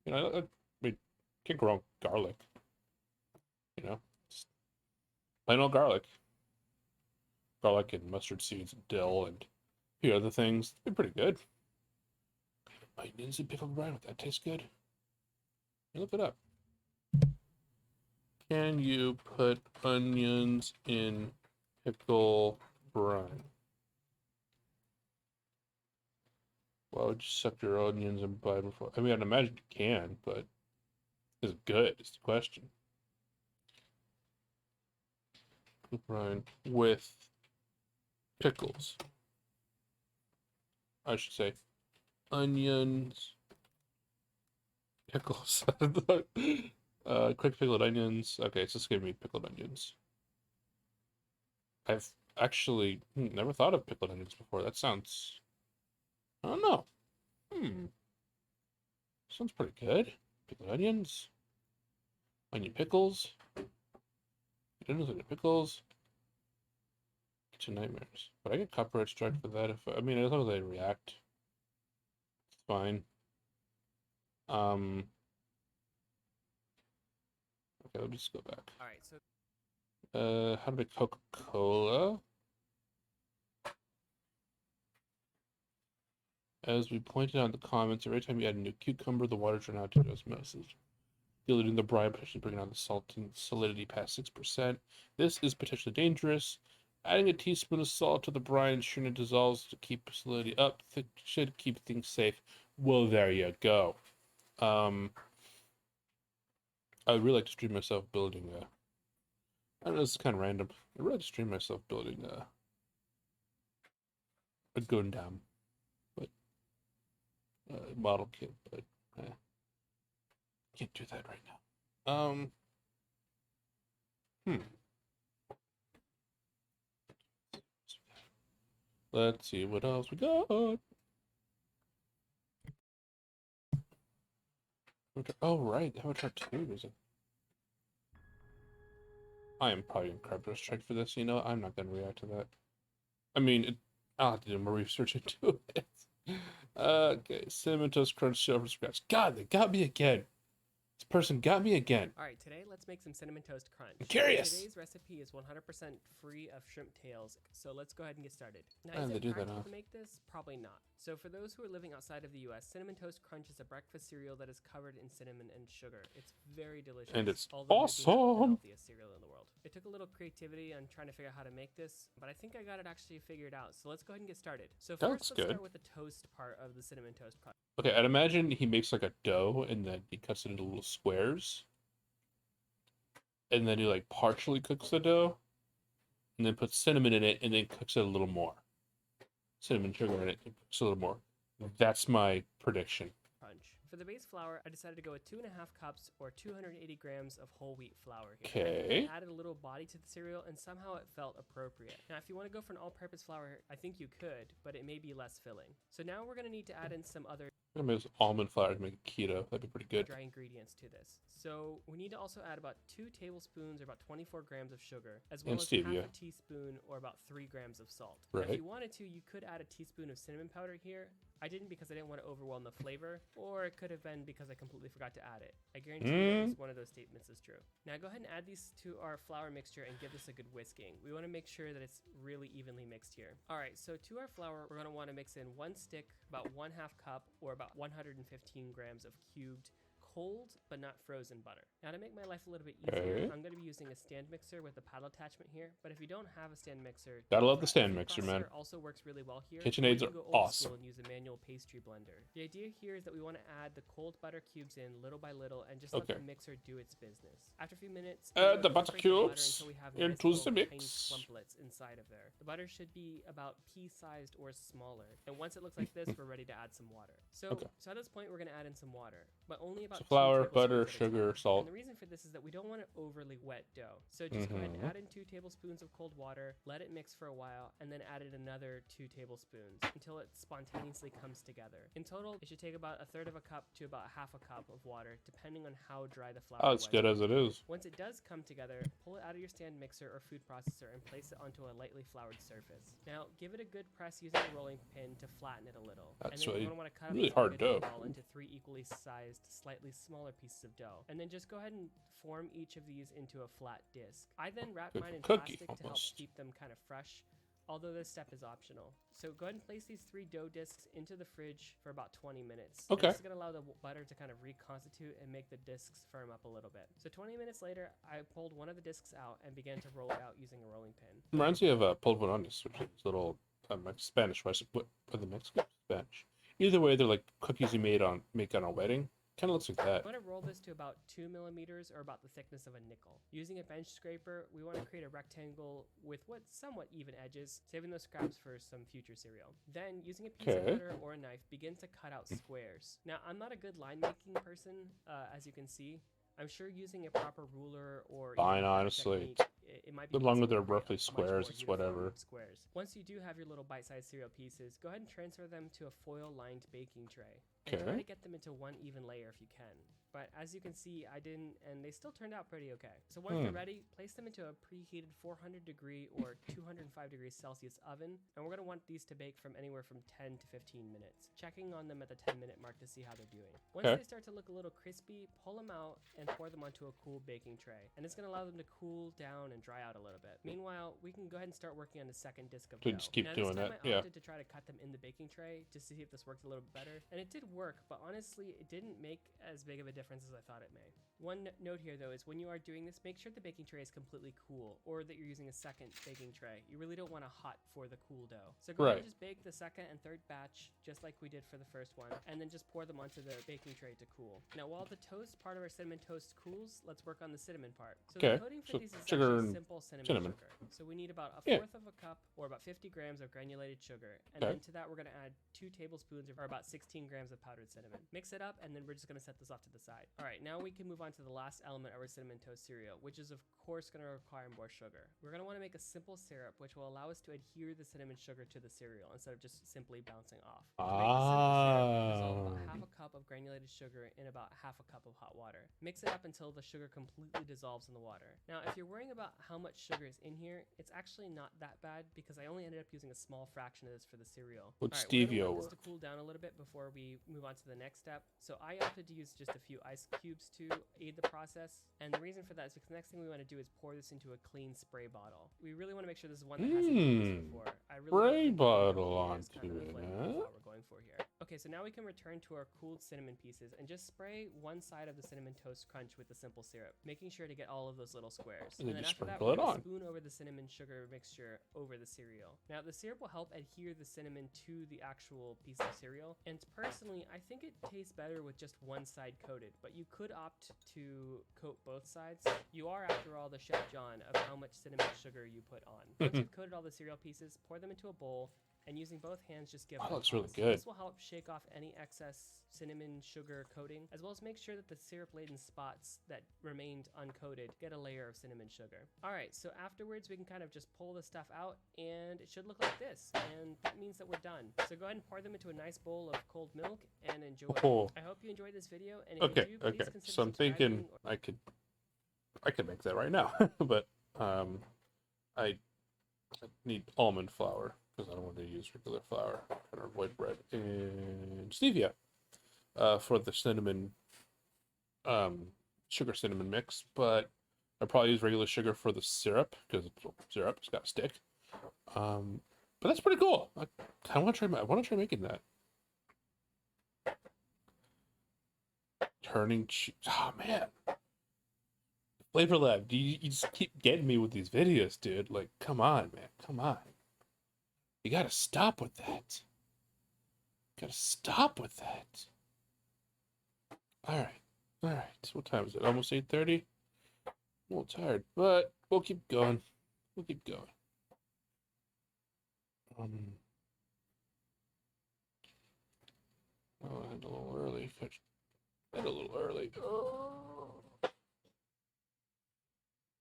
You know, I mean, can't go wrong with garlic. You know, just plain old garlic. Garlic and mustard seeds and dill and a few other things. They're pretty good. Onions and pickled brine, would that taste good? Look it up. Can you put onions in pickle brine? Why would you suck your onions and buy before? I mean, I'd imagine you can, but is it good? Is the question. Pickle brine with pickles. I should say onions, pickles. Quick pickled onions. Okay, it's just gonna be pickled onions. I've actually never thought of pickled onions before. That sounds, I don't know. Sounds pretty good. Pickled onions, onion pickles, onions, onion pickles. Kitchen nightmares. But I get copyright strike for that. If I mean, as long as I react, it's fine. Okay, let me just go back. All right, so How to make Coca-Cola? As we pointed out in the comments, every time you add a new cucumber, the water turns out to osmosis, diluting the brine, potentially bringing down the salt and solidity past 6%. This is potentially dangerous. Adding a teaspoon of salt to the brine, ensuring it dissolves to keep solidity up, should keep things safe. Well, there you go. I would really like to stream myself building a. I know this is kind of random. I'd really like to stream myself building a Gundam, but model kit, but can't do that right now. Let's see what else we got. Oh right, Avatar 2 is it? I am probably in copyright strike for this. You know, I'm not gonna react to that. I mean, I'll have to do more research into it. Okay, Cinnamon Toast Crunch shell from scratch. God, they got me again. This person got me again. all right, today let's make some cinnamon toast crunch. I'm curious. Today's recipe is 100% free of shrimp tails, so let's go ahead and get started. Now, How is do they it do that, practical huh? to make this? Probably not. So for those who are living outside of the US, cinnamon toast crunch is a breakfast cereal that is covered in cinnamon and sugar. It's very delicious. And it's although it is not the awesome. healthiest cereal in the world. It took a little creativity on trying to figure out how to make this, but I think I got it actually figured out. So let's go ahead and get started. So That first, looks let's good. start with the toast part of the cinnamon toast crunch. Okay, I'd imagine he makes like a dough and then he cuts it into little squares. And then he like partially cooks the dough. And then puts cinnamon in it and then cooks it a little more. Cinnamon sugar in it and cooks it a little more. That's my prediction. Crunch. For the base flour, I decided to go with 2.5 cups or 280 grams of whole wheat flour here. Okay. I added a little body to the cereal and somehow it felt appropriate. Now, if you want to go for an all-purpose flour, I think you could, but it may be less filling. So now we're going to need to add in some other I'm gonna use almond flour to make it keto. That'd be pretty good. dry ingredients to this. So we need to also add about 2 tablespoons or about 24 grams of sugar, as well And as stevia. half a teaspoon or about 3 grams of salt. Now, if Right. you wanted to, you could add a teaspoon of cinnamon powder here. I didn't because I didn't want to overwhelm the flavor, or it could have been because I completely forgot to add it. I guarantee you at least one of those statements is true. Now go ahead and add these to our flour mixture and give this a good whisking. We want to make sure that it's really evenly mixed here. All right, so to our flour, we're going to want to mix in 1 stick, about 1/2 cup, or about 115 grams of cubed cold but not frozen butter. Now to make my life a little bit easier, Okay. I'm going to be using a stand mixer with a paddle attachment here, but if you don't have a stand mixer, Gotta go love for the it. stand Food mixer, man. processor also works really well here. KitchenAids or you are can go old awesome. school and use a manual pastry blender. The idea here is that we want to add the cold butter cubes in little by little and just let Okay. the mixer do its business. After a few minutes, Add we're the gonna butter incorporate the cubes until we have into nice the little tiny mix. clumplets inside of there. The butter should be about pea-sized or smaller, and once it looks like this, we're ready to add some water. So, Okay. so at this point, we're going to add in some water, but only about So 2 flour, tablespoons butter, at a sugar, time. salt. And the reason for this is that we don't want an overly wet dough. So just go ahead and add in 2 tablespoons of cold water, let it mix for a while, and then add in another 2 tablespoons until it spontaneously comes together. In total, it should take about 1/3 of a cup to about 1/2 cup of water, depending on how dry the flour Oh, it's was. good as it is. Once it does come together, pull it out of your stand mixer or food processor and place it onto a lightly floured surface. Now, give it a good press using a rolling pin to flatten it a little. That's and then really- you're going to want to cut really up hard a dough. ball into 3 equally sized, slightly smaller pieces of dough. And then just go ahead and form each of these into a flat disc. I then wrap Like mine a in cookie, plastic to help almost. keep them kind of fresh. although this step is optional. So go ahead and place these 3 dough discs into the fridge for about 20 minutes. Okay. And this is going to allow the butter to kind of reconstitute and make the discs firm up a little bit. So 20 minutes later, I pulled one of the discs out and began to roll it out using a rolling pin. Reminds me of polvorones, which is little Spanish. What the Mexican Spanish? Either way, they're like cookies you make on a wedding. Kind of looks like that. I want to roll this to about 2 millimeters or about the thickness of a nickel. Using a bench scraper, we want to create a rectangle with somewhat even edges, saving those scraps for some future cereal. Then, using a piece of butter or a knife, begin to cut out squares. Now, I'm not a good line making person, as you can see. I'm sure using a proper ruler or fine, honestly. it might be as long as they're roughly squares, it's whatever. Squares. Once you do have your little bite-sized cereal pieces, go ahead and transfer them to a foil-lined baking tray. And try to get them into one even layer if you can. But as you can see, I didn't, and they still turned out pretty okay. So once they're ready, place them into a preheated 400 degree or 205 degrees Celsius oven. And we're going to want these to bake from anywhere from 10 to 15 minutes. Checking on them at the 10-minute mark to see how they're doing. Once they start to look a little crispy, pull them out and pour them onto a cool baking tray. And it's going to allow them to cool down and dry out a little bit. Meanwhile, we can go ahead and start working on the second disc of dough. Just keep doing that. I opted to try to cut them in the baking tray just to see if this worked a little bit better. And it did work, but honestly, it didn't make as big of a difference as I thought it may. One note here though is when you are doing this, make sure the baking tray is completely cool or that you're using a second baking tray. You really don't want to hot for the cool dough. So go ahead and just bake the second and third batch just like we did for the first one, and then just pour them onto the baking tray to cool. Now while the toast part of our cinnamon toast cools, let's work on the cinnamon part. So the coating for these is sugar actually simple cinnamon sugar. So we need about a fourth of a cup or about 50 grams of granulated sugar, and then to that we're going to add 2 tablespoons or about 16 grams of powdered cinnamon. Mix it up, and then we're just going to set this off to the side. All right, now we can move on to the last element of our cinnamon toast cereal, which is of course going to require more sugar. We're going to want to make a simple syrup which will allow us to adhere the cinnamon sugar to the cereal instead of just simply bouncing off. To make the simple syrup, dissolve about half a cup of granulated sugar in about half a cup of hot water. Mix it up until the sugar completely dissolves in the water. Now if you're worrying about how much sugar is in here, it's actually not that bad because I only ended up using a small fraction of this for the cereal. Would stevia work? To cool down a little bit before we move on to the next step. So I opted to use just a few ice cubes to aid the process. And the reason for that is because the next thing we want to do is pour this into a clean spray bottle. We really want to make sure this is one that hasn't been used before. Spray bottle onto it, what we're going for here. Okay, so now we can return to our cooled cinnamon pieces and just spray one side of the cinnamon toast crunch with the simple syrup, making sure to get all of those little squares. And then after that, sprinkle it on. Spoon over the cinnamon sugar mixture over the cereal. Now the syrup will help adhere the cinnamon to the actual piece of cereal, and personally I think it tastes better with just one side coated, but you could opt to coat both sides. You are, after all, the Chef John of how much cinnamon sugar you put on. Once you've coated all the cereal pieces, pour them into a bowl, and using both hands just give it a looks toss. really good. This will help shake off any excess cinnamon sugar coating, as well as make sure that the syrup-laden spots that remained uncoated get a layer of cinnamon sugar. All right, so afterwards we can kind of just pull the stuff out, and it should look like this, and that means that we're done. So go ahead and pour them into a nice bowl of cold milk and enjoy. I hope you enjoyed this video, and if you do, please consider So I'm thinking I could make that right now, but I need almond flour because I don't want to use regular flour or white bread, and stevia for the cinnamon sugar cinnamon mix, but I probably use regular sugar for the syrup because syrup's got to stick. But that's pretty cool. I want to try making that. Turning cheese. Oh man. Flavor Lab, you just keep getting me with these videos, dude. Like, come on, man. Come on. You gotta stop with that. Alright. What time is it? Almost 8:30? I'm a little tired, but we'll keep going. Oh, I had a little early.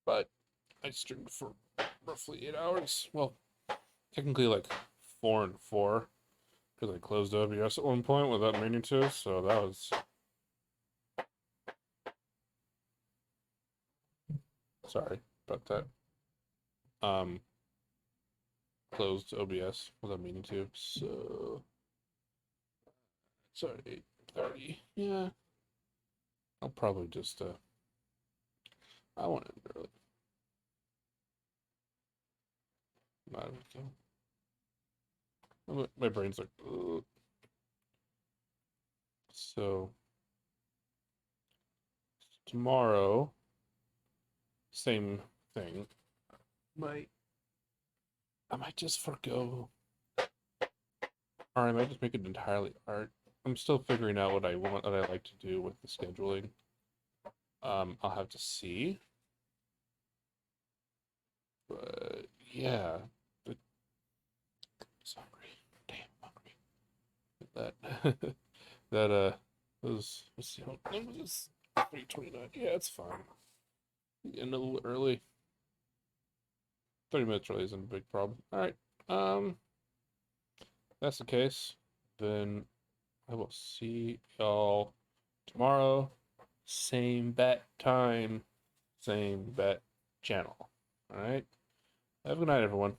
But I streamed for roughly 8 hours. Well, technically like 4 and 4, because I closed OBS at one point without meaning to, so that was... Sorry about that. Closed OBS without meaning to, so... Sorry, 8:30. Yeah. I'll probably just, I want to end early. Might as well. My brain's like, ugh. So tomorrow, same thing. Might I might just forgo, or I might just make it entirely art. I'm still figuring out what I want, what I like to do with the scheduling. I'll have to see. But yeah, but I'm hungry. Damn hungry. That that let's see how long was this? 3:29. Yeah, it's fine. Getting a little early. 30 minutes early isn't a big problem. All right. That's the case. Then I will see y'all tomorrow. Same bat time, same bat channel. All right. Have a good night, everyone.